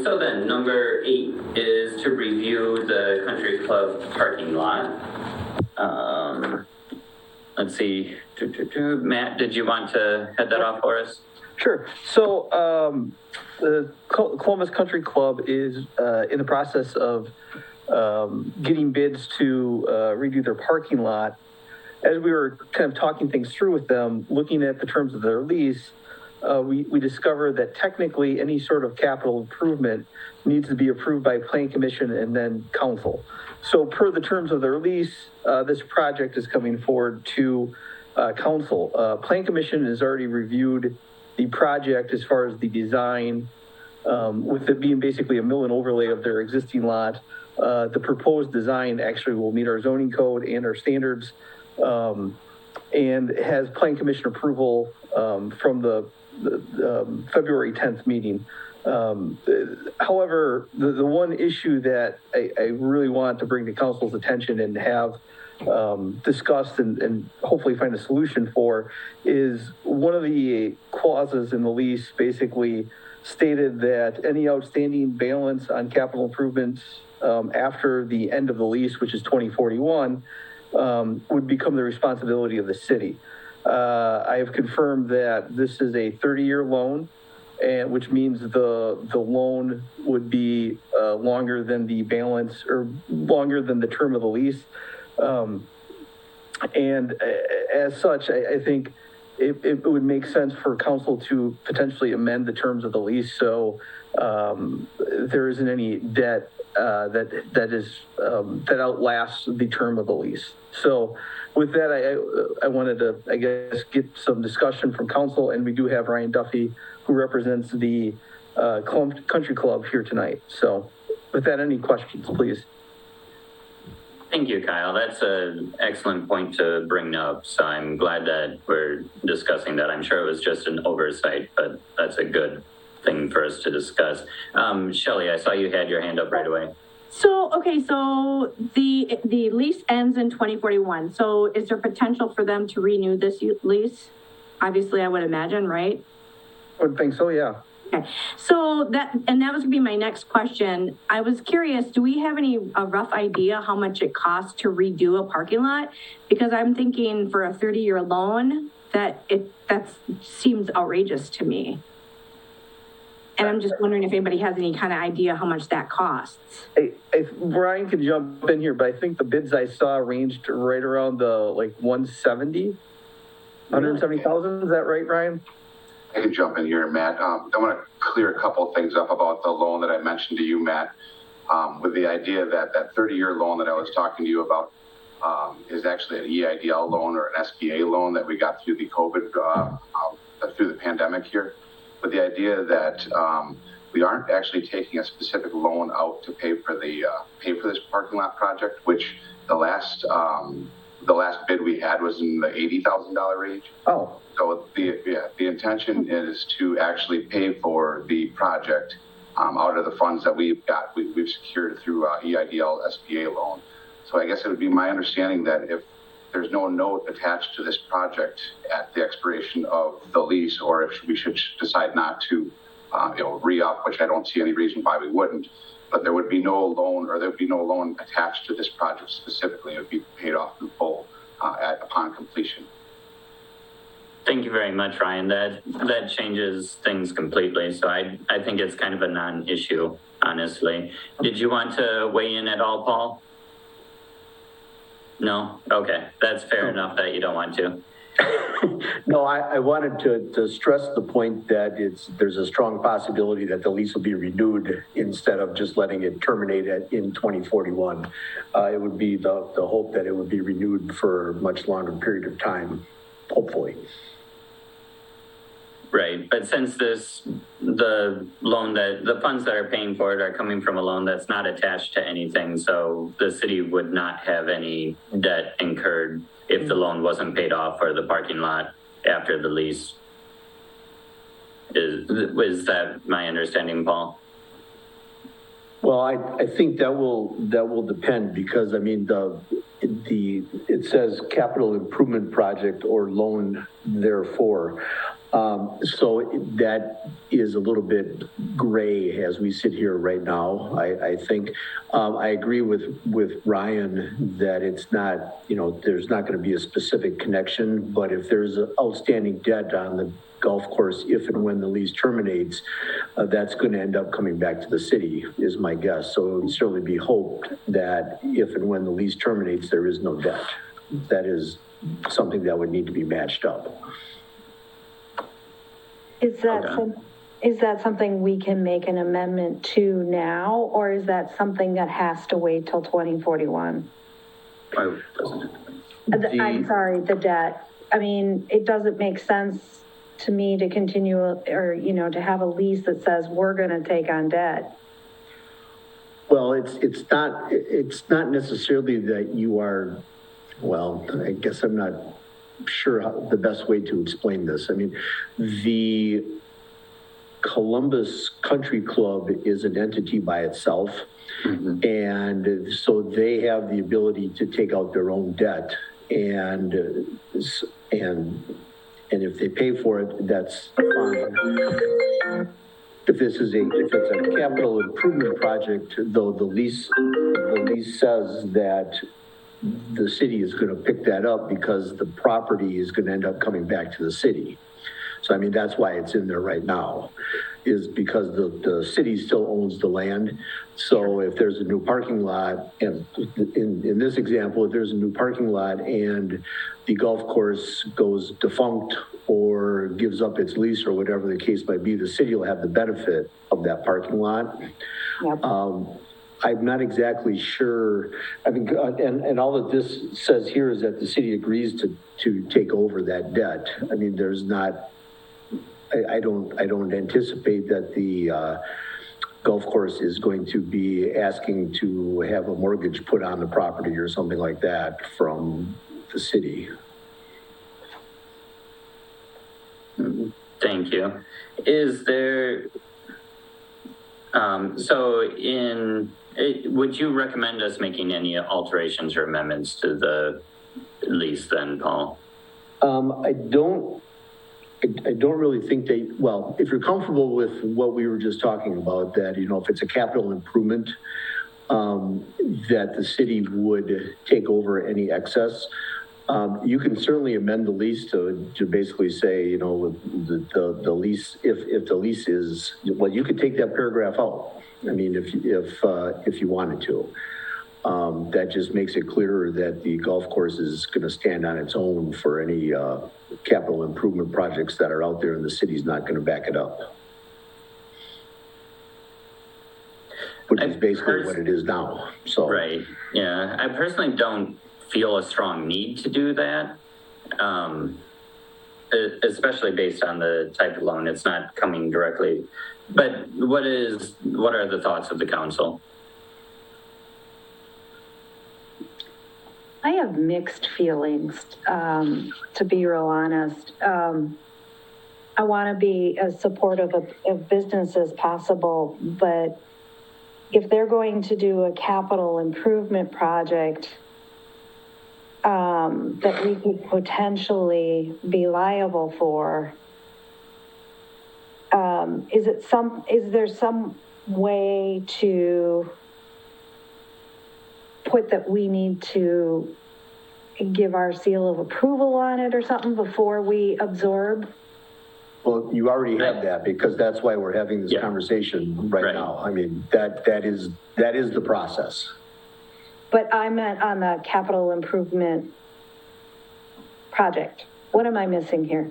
So then, number 8 is to review the country club parking lot. Let's see. Matt, did you want to head that off for us? Sure. So the Columbus Country Club is in the process of getting bids to redo their parking lot. As we were kind of talking things through with them, looking at the terms of their lease, we discovered that technically any sort of capital improvement needs to be approved by Plan Commission and then Council. So per the terms of their lease, this project is coming forward to Council. Plan Commission has already reviewed the project as far as the design, with it being basically a mill and overlay of their existing lot. The proposed design actually will meet our zoning code and our standards, and has Plan Commission approval from the February 10th meeting. However, the one issue that I really want to bring to Council's attention and have discussed and hopefully find a solution for is one of the clauses in the lease basically stated that any outstanding balance on capital improvements after the end of the lease, which is 2041, would become the responsibility of the city. I have confirmed that this is a 30-year loan, and which means the loan would be longer than the balance or longer than the term of the lease. And as such, I think it would make sense for council to potentially amend the terms of the lease so there isn't any debt that outlasts the term of the lease. So with that, I wanted to, I guess, get some discussion from council, and we do have Ryan Duffy, who represents the Country Club here tonight. So with that, any questions, please? Thank you, Kyle. That's an excellent point to bring up. So I'm glad that we're discussing that. I'm sure it was just an oversight, but that's a good thing for us to discuss. Shelley, I saw you had your hand up right away. So, okay, so the lease ends in 2041. So is there potential for them to renew this lease? Obviously, I would imagine, right? I would think so, yeah. Okay, so that was gonna be my next question. I was curious, do we have a rough idea how much it costs to redo a parking lot? Because I'm thinking for a 30-year loan, that seems outrageous to me. And I'm just wondering if anybody has any kind of idea how much that costs. Brian can jump in here, but I think the bids I saw ranged right around the like 170,000. Is that right, Ryan? I can jump in here, Matt. I want to clear a couple of things up about the loan that I mentioned to you, Matt, with the idea that that 30-year loan that I was talking to you about is actually an EIDL loan or an SBA loan that we got through the COVID, through the pandemic here. With the idea that we aren't actually taking a specific loan out to pay for this parking lot project, which the last bid we had was in the $80,000 range. Oh. So the intention is to actually pay for the project out of the funds that we've secured through EIDL SBA loan. So I guess it would be my understanding that if there's no note attached to this project at the expiration of the lease, or if we should decide not to, re-up, which I don't see any reason why we wouldn't, but there would be no loan, or there would be no loan attached to this project specifically. It would be paid off in full upon completion. Thank you very much, Ryan. That changes things completely. So I think it's kind of a non-issue, honestly. Did you want to weigh in at all, Paul? No? Okay, that's fair enough that you don't want to. No, I wanted to stress the point that there's a strong possibility that the lease will be renewed instead of just letting it terminate in 2041. It would be the hope that it would be renewed for a much longer period of time, hopefully. Right, but since the funds that are paying for it are coming from a loan that's not attached to anything, so the city would not have any debt incurred if the loan wasn't paid off for the parking lot after the lease. Is that my understanding, Paul? Well, I think that will depend because, I mean, it says capital improvement project or loan therefore. So that is a little bit gray as we sit here right now. I think, I agree with Ryan that it's not, there's not going to be a specific connection, but if there's an outstanding debt on the golf course, if and when the lease terminates, that's going to end up coming back to the city, is my guess. So it would certainly be hoped that if and when the lease terminates, there is no debt. That is something that would need to be matched up. Is that something we can make an amendment to now, or is that something that has to wait till 2041? I'm sorry, the debt. I mean, it doesn't make sense to me to continue or, to have a lease that says we're going to take on debt. Well, it's not necessarily that you are, well, I guess I'm not sure the best way to explain this. I mean, the Columbus Country Club is an entity by itself. Mm-hmm. And so they have the ability to take out their own debt and if they pay for it, that's fine. If it's a capital improvement project, though, the lease says that the city is going to pick that up because the property is going to end up coming back to the city. So, I mean, that's why it's in there right now, is because the city still owns the land. So if there's a new parking lot, and in this example, if there's a new parking lot and the golf course goes defunct or gives up its lease or whatever the case might be, the city will have the benefit of that parking lot. Yep. I'm not exactly sure. I mean, and all that this says here is that the city agrees to take over that debt. I mean, there's not, I don't anticipate that the golf course is going to be asking to have a mortgage put on the property or something like that from the city. Thank you. Is there, would you recommend us making any alterations or amendments to the lease then, Paul? I don't really think well, if you're comfortable with what we were just talking about, that, if it's a capital improvement, that the city would take over any excess, you can certainly amend the lease to basically say, the lease, if the lease is, well, you could take that paragraph out. I mean, if you wanted to. That just makes it clearer that the golf course is going to stand on its own for any capital improvement projects that are out there, and the city's not going to back it up. Which is basically what it is now. So. Right. Yeah. I personally don't feel a strong need to do that, especially based on the type of loan. It's not coming directly. But what are the thoughts of the council? I have mixed feelings, to be real honest. I want to be as supportive of business as possible, but if they're going to do a capital improvement project that we could potentially be liable for, is there some way to put that we need to give our seal of approval on it or something before we absorb? Well, you already have that, because that's why we're having this conversation right now. I mean, that is the process. But I meant on the capital improvement project. What am I missing here?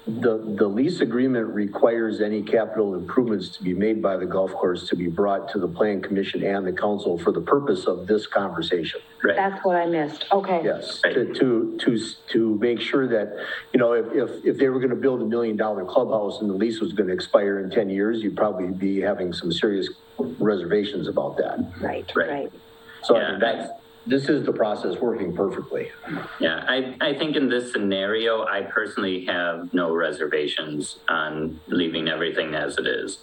The lease agreement requires any capital improvements to be made by the golf course to be brought to the plan commission and the council for the purpose of this conversation. Right. That's what I missed. Okay. Yes, Right. to make sure that, if they were gonna build $1 million clubhouse and the lease was gonna expire in 10 years, you'd probably be having some serious reservations about that. Right, Right. right. So Yeah, this is the process working perfectly. Yeah, I think in this scenario, I personally have no reservations on leaving everything as it is.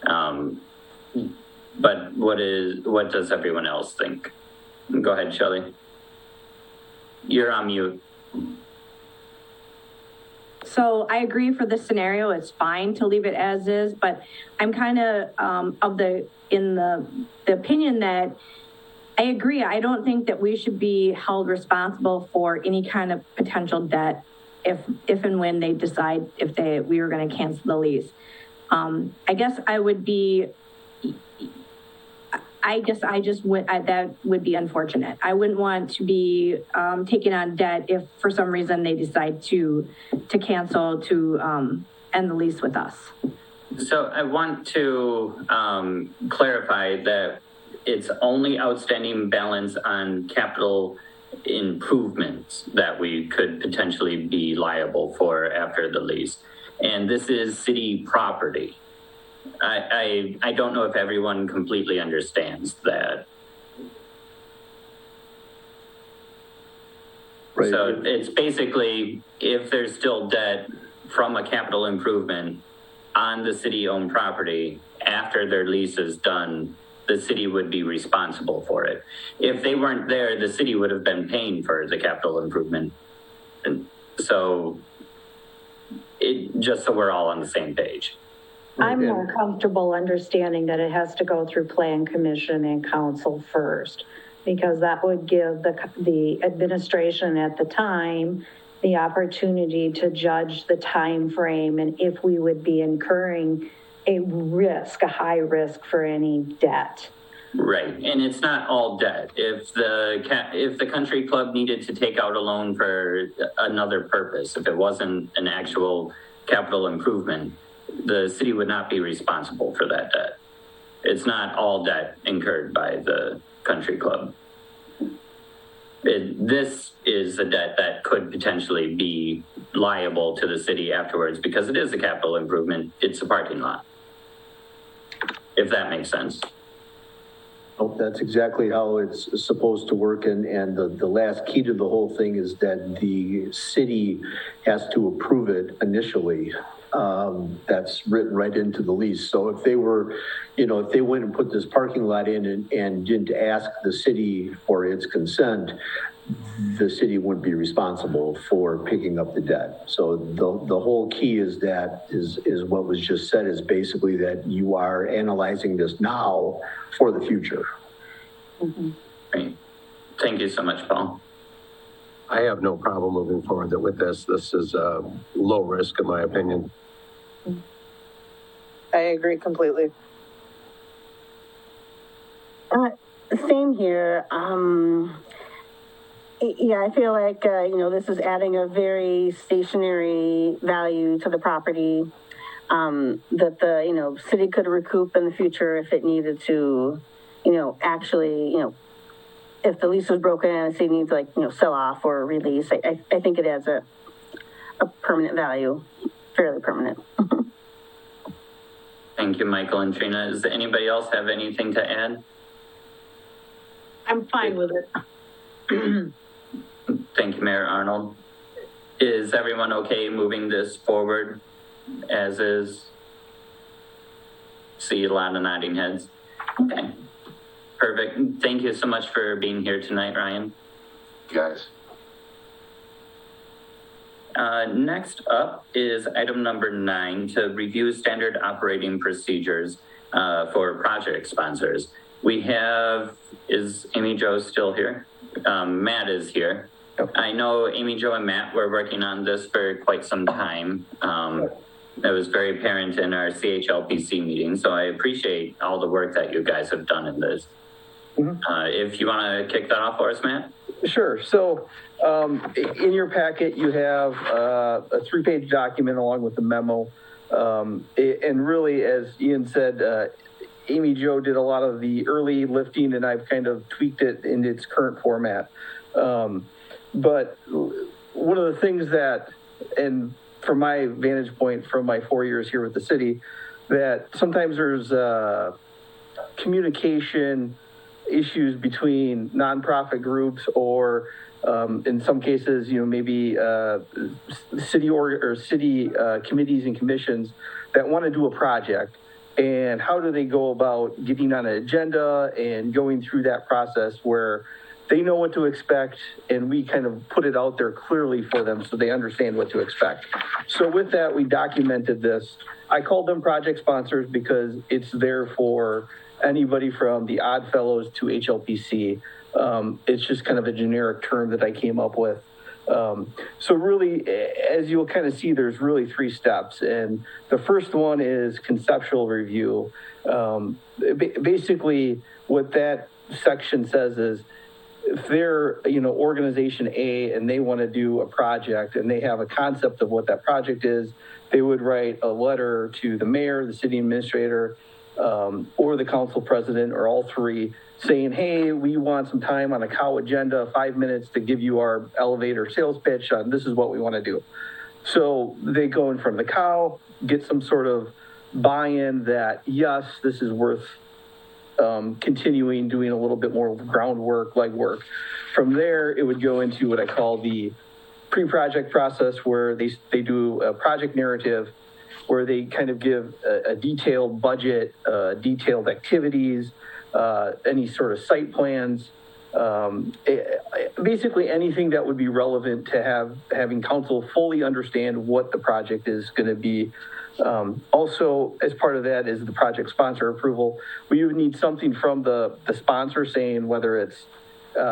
But what does everyone else think? Go ahead, Shelley. You're on mute. So I agree for this scenario, it's fine to leave it as is, but I'm kind of, in the opinion that I agree. I don't think that we should be held responsible for any kind of potential debt if and when they decide we were going to cancel the lease. I guess I just would, that would be unfortunate. I wouldn't want to be taking on debt if for some reason they decide to cancel, to end the lease with us. So I want to clarify that it's only outstanding balance on capital improvements that we could potentially be liable for after the lease. And this is city property. I don't know if everyone completely understands that. Right. So it's basically, if there's still debt from a capital improvement on the city-owned property after their lease is done, the city would be responsible for it. If they weren't there, the city would have been paying for the capital improvement. And so just so we're all on the same page. I'm more comfortable understanding that it has to go through plan commission and council first, because that would give the administration at the time the opportunity to judge the time frame and if we would be incurring a high risk for any debt. Right, and it's not all debt. If the country club needed to take out a loan for another purpose, if it wasn't an actual capital improvement, the city would not be responsible for that debt. It's not all debt incurred by the country club. This is a debt that could potentially be liable to the city afterwards because it is a capital improvement. It's a parking lot. If that makes sense. Oh, that's exactly how it's supposed to work. And the last key to the whole thing is that the city has to approve it initially. That's written right into the lease. So if they were, if they went and put this parking lot in and didn't ask the city for its consent, the city wouldn't be responsible for picking up the debt. So the whole key is what was just said, is basically that you are analyzing this now for the future. Mm-hmm. Great. Thank you so much, Paul. I have no problem moving forward with this. This is low risk, in my opinion. I agree completely. Same here. Yeah, I feel like, this is adding a very stationary value to the property, that the, city could recoup in the future if it needed to, actually, if the lease was broken and the city needs to, sell off or release. I think it adds a permanent value, fairly permanent. Thank you, Michael and Trina. Does anybody else have anything to add? I'm fine with it. Thank you, Mayor Arnold. Is everyone okay moving this forward as is? See a lot of nodding heads. Okay, perfect. Thank you so much for being here tonight, Ryan. Guys. Next up is item number 9, to review standard operating procedures for project sponsors. We have, is Amy Jo still here? Matt is here. Yep. I know Amy Jo and Matt were working on this for quite some time. It was very apparent in our CHLPC meeting, so I appreciate all the work that you guys have done in this. Mm-hmm. If you want to kick that off for us, Matt? Sure. So in your packet, you have a 3-page document along with the memo. And really, as Ian said, Amy Jo did a lot of the early lifting, and I've kind of tweaked it in its current format. But one of the things that, and from my vantage point from my 4 years here with the city, that sometimes there's communication issues between nonprofit groups or in some cases, maybe city committees and commissions that want to do a project. And how do they go about getting on an agenda and going through that process where they know what to expect and we kind of put it out there clearly for them so they understand what to expect. So with that, we documented this. I called them project sponsors because it's there for anybody from the Odd Fellows to HLPC. It's just kind of a generic term that I came up with. So really, as you'll kind of see, there's really 3 steps. And the first one is conceptual review. Basically, what that section says is, if they're, organization A and they want to do a project and they have a concept of what that project is, they would write a letter to the mayor, the city administrator, or the council president, or all 3, saying, hey, we want some time on a COW agenda, 5 minutes to give you our elevator sales pitch on this is what we want to do. So they go in front of the COW, get some sort of buy-in that, yes, this is worth continuing doing a little bit more groundwork, legwork. From there, it would go into what I call the pre-project process, where they do a project narrative, where they kind of give a detailed budget, detailed activities, any sort of site plans, basically anything that would be relevant to having council fully understand what the project is going to be. Also, as part of that is the project sponsor approval. We would need something from the sponsor saying whether it's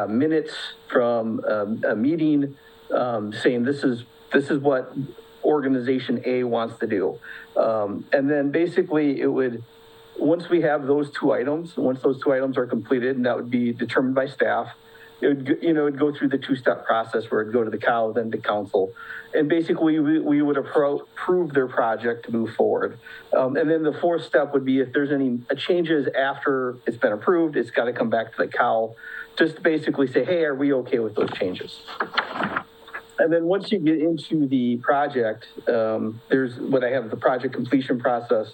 minutes from a meeting, saying this is what organization A wants to do. And then basically it would, once we have those 2 items, once those 2 items are completed, and that would be determined by staff, it would, it'd go through the 2-step process where it'd go to the COW, then to council. And basically we would approve their project to move forward. And then the 4th step would be if there's any changes after it's been approved, it's got to come back to the COW, just to basically say, hey, are we okay with those changes? And then once you get into the project, there's what I have, the project completion process.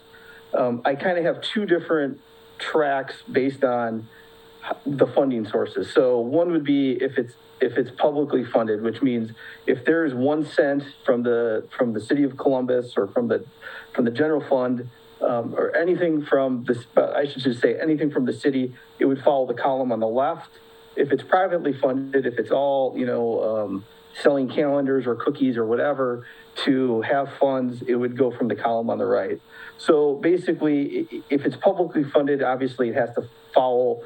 I kind of have 2 different tracks based on the funding sources. So one would be if it's publicly funded, which means if there's 1 cent from the city of Columbus or from the general fund, or anything from this, I should just say anything from the city, it would follow the column on the left. If it's privately funded, if it's all, selling calendars or cookies or whatever to have funds, it would go from the column on the right. So basically, if it's publicly funded, obviously it has to follow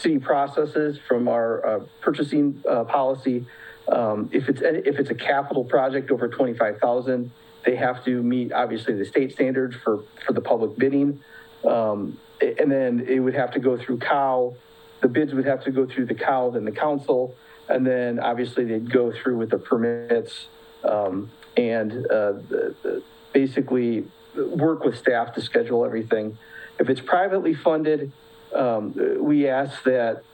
city processes from our purchasing policy. If it's a capital project over 25,000, they have to meet obviously the state standards for the public bidding. And then it would have to go through COW. The bids would have to go through the COW, then the council. And then obviously they'd go through with the permits and basically work with staff to schedule everything. If it's privately funded, we ask that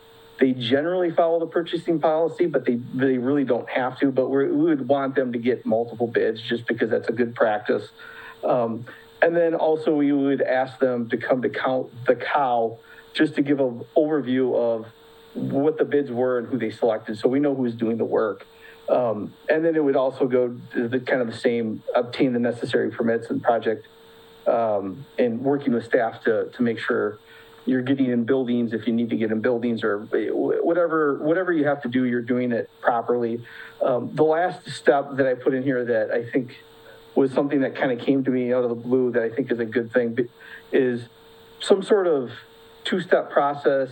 they generally follow the purchasing policy, but they really don't have to. But we would want them to get multiple bids just because that's a good practice. And then also we would ask them to come to the COW just to give an overview of what the bids were and who they selected, so we know who's doing the work. And then it would also go to the kind of the same, obtain the necessary permits and project, and working with staff to make sure you're getting in buildings if you need to get in buildings, or whatever you have to do, you're doing it properly. The last step that I put in here that I think was something that kind of came to me out of the blue that I think is a good thing, is some sort of 2-step process,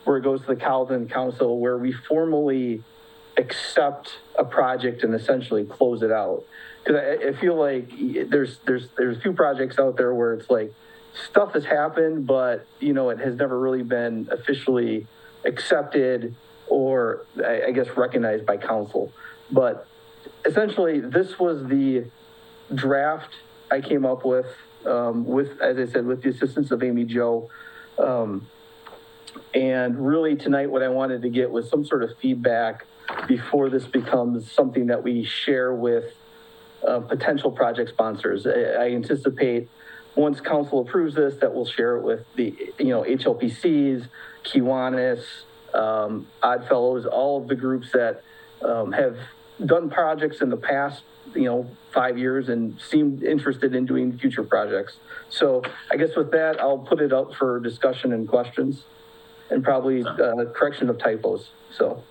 where it goes to the COW and council, where we formally accept a project and essentially close it out. Because I feel like there's a few projects out there where it's like stuff has happened, but it has never really been officially accepted, or I guess recognized by council. But essentially, this was the draft I came up with, as I said, with the assistance of Amy Jo. And really tonight, what I wanted to get was some sort of feedback before this becomes something that we share with potential project sponsors. I anticipate once council approves this, that we'll share it with the, HLPCs, Kiwanis, Oddfellows, all of the groups that have done projects in the past, 5 years and seemed interested in doing future projects. So I guess with that, I'll put it up for discussion and questions and probably correction of typos, so.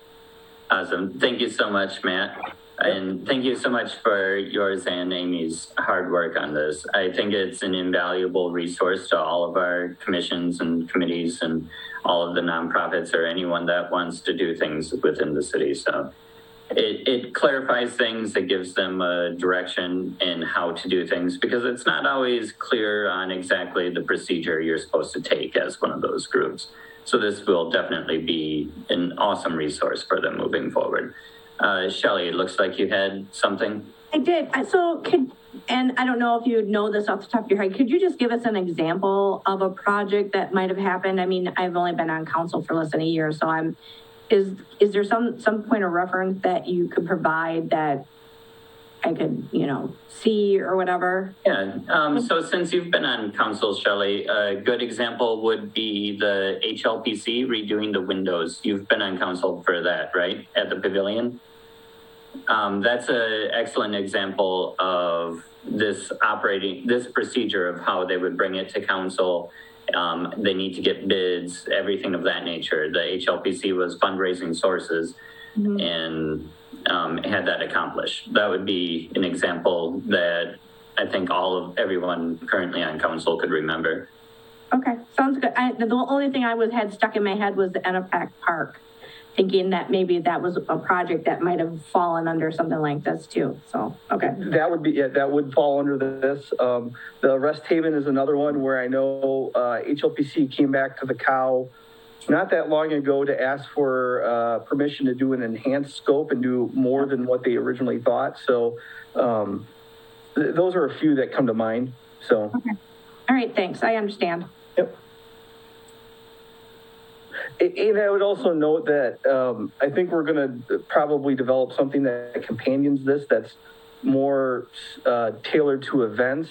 Awesome. Thank you so much, Matt. And thank you so much for yours and Amy's hard work on this. I think it's an invaluable resource to all of our commissions and committees and all of the nonprofits or anyone that wants to do things within the city. So it clarifies things, it gives them a direction in how to do things, because it's not always clear on exactly the procedure you're supposed to take as one of those groups. So this will definitely be an awesome resource for them moving forward. Shelley, it looks like you had something. I did. And I don't know if you know this off the top of your head, could you just give us an example of a project that might have happened? I mean, I've only been on council for less than a year, so is there some point of reference that you could provide that I could, see or whatever? Yeah, so since you've been on council, Shelley, a good example would be the HLPC redoing the windows. You've been on council for that, right? At the pavilion? That's an excellent example of this procedure of how they would bring it to council. They need to get bids, everything of that nature. The HLPC was fundraising sources and had that accomplished. That would be an example that I think everyone currently on council could remember. Okay, sounds good. The only thing I had stuck in my head was the Ennepack Park, thinking that maybe that was a project that might have fallen under something like this too. So, okay. That would fall under this. The Rest Haven is another one where I know HLPC came back to the COW not that long ago to ask for permission to do an enhanced scope and do more than what they originally thought. So those are a few that come to mind. So. Okay. All right, thanks. I understand. Yep. And I would also note that I think we're going to probably develop something that companions this, that's more tailored to events.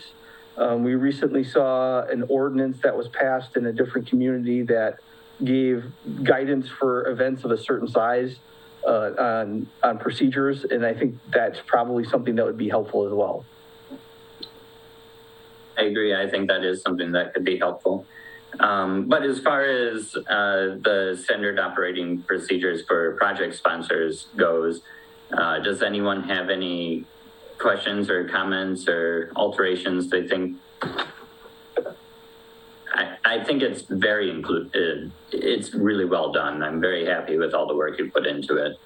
We recently saw an ordinance that was passed in a different community that gave guidance for events of a certain size on procedures, and I think that's probably something that would be helpful as well. I agree. I think that is something that could be helpful. But as far as the standard operating procedures for project sponsors goes, does anyone have any questions or comments or alterations they think? I think it's it's really well done. I'm very happy with all the work you put into it.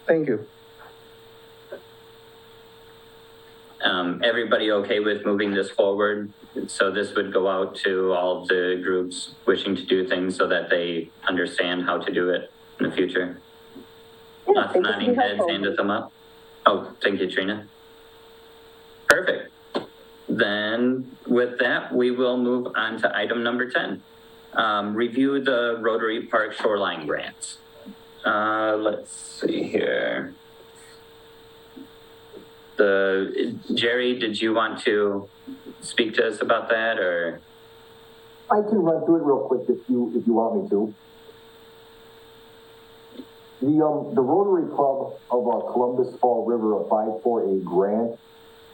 Thank you. Everybody okay with moving this forward? So this would go out to all of the groups wishing to do things so that they understand how to do it in the future? Yeah, Lots of nodding heads, hand a thumb up. Oh, thank you, Trina. Perfect. Then with that, we will move on to item number 10. Review the Rotary Park Shoreline Grants. Let's see here. Jerry, did you want to speak to us about that, or? I can run through it real quick if you want me to. The Rotary Club of Columbus Fall River applied for a grant.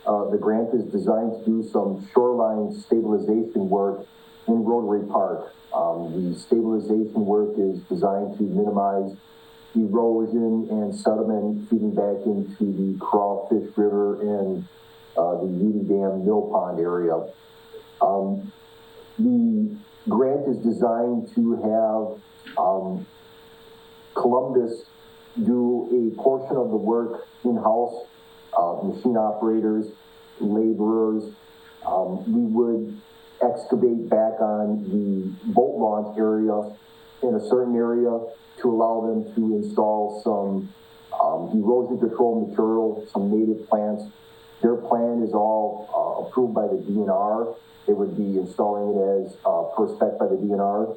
The grant is designed to do some shoreline stabilization work in Rotary Park. The stabilization work is designed to minimize erosion and sediment feeding back into the Crawfish River and the Udi Dam Mill Pond area. The grant is designed to have Columbus do a portion of the work in-house, machine operators, laborers. We would excavate back on the boat launch area in a certain area to allow them to install some erosion control material, some native plants. Their plan is all approved by the DNR. They would be installing it as per spec by the DNR.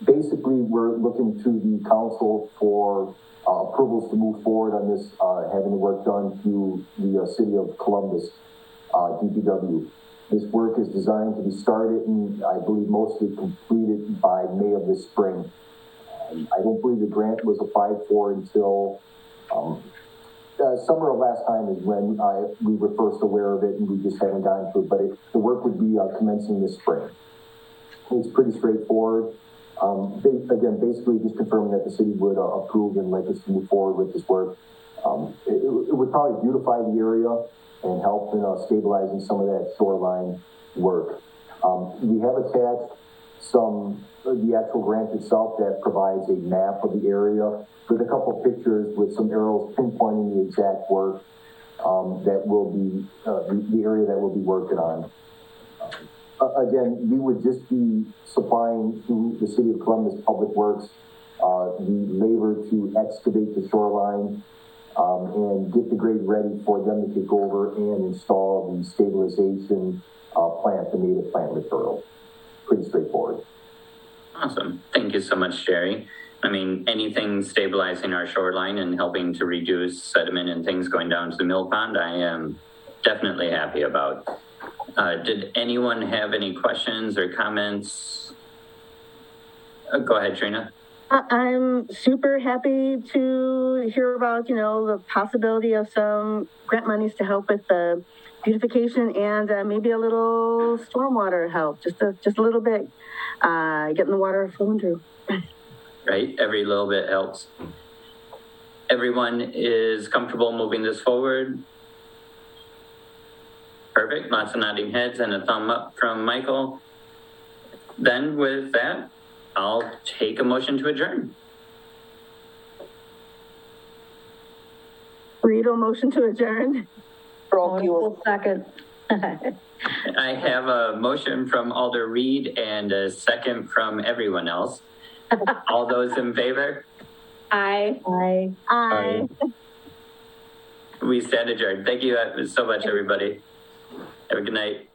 Basically, we're looking to the council for approvals to move forward on this, having the work done through the city of Columbus, DPW. This work is designed to be started and I believe mostly completed by May of this spring. I don't believe the grant was applied for until summer of last time is when we were first aware of it and we just haven't gotten to it, but the work would be commencing this spring. It's pretty straightforward. Again, basically just confirming that the city would approve and like us to move forward with this work. It would probably beautify the area and help in stabilizing some of that shoreline work. We have attached the actual grant itself that provides a map of the area with a couple pictures with some arrows pinpointing the exact work that will be, the area that we'll be working on. Again, we would just be supplying to the City of Columbus Public Works the labor to excavate the shoreline and get the grade ready for them to take over and install the stabilization plant, the native plant material. Pretty straightforward. Awesome. Thank you so much, Jerry. I mean, anything stabilizing our shoreline and helping to reduce sediment and things going down to the mill pond, I am definitely happy about. Did anyone have any questions or comments? Go ahead, Trina. I'm super happy to hear about, the possibility of some grant monies to help with the beautification and maybe a little stormwater help, just a little bit, getting the water flowing through. Right, every little bit helps. Everyone is comfortable moving this forward? Perfect, lots of nodding heads and a thumb up from Michael. Then with that, I'll take a motion to adjourn. Burrito motion to adjourn. Second. I have a motion from Alder Reed and a second from everyone else. All those in favor? Aye. Aye. Aye. We stand adjourned. Thank you so much, everybody. Have a good night.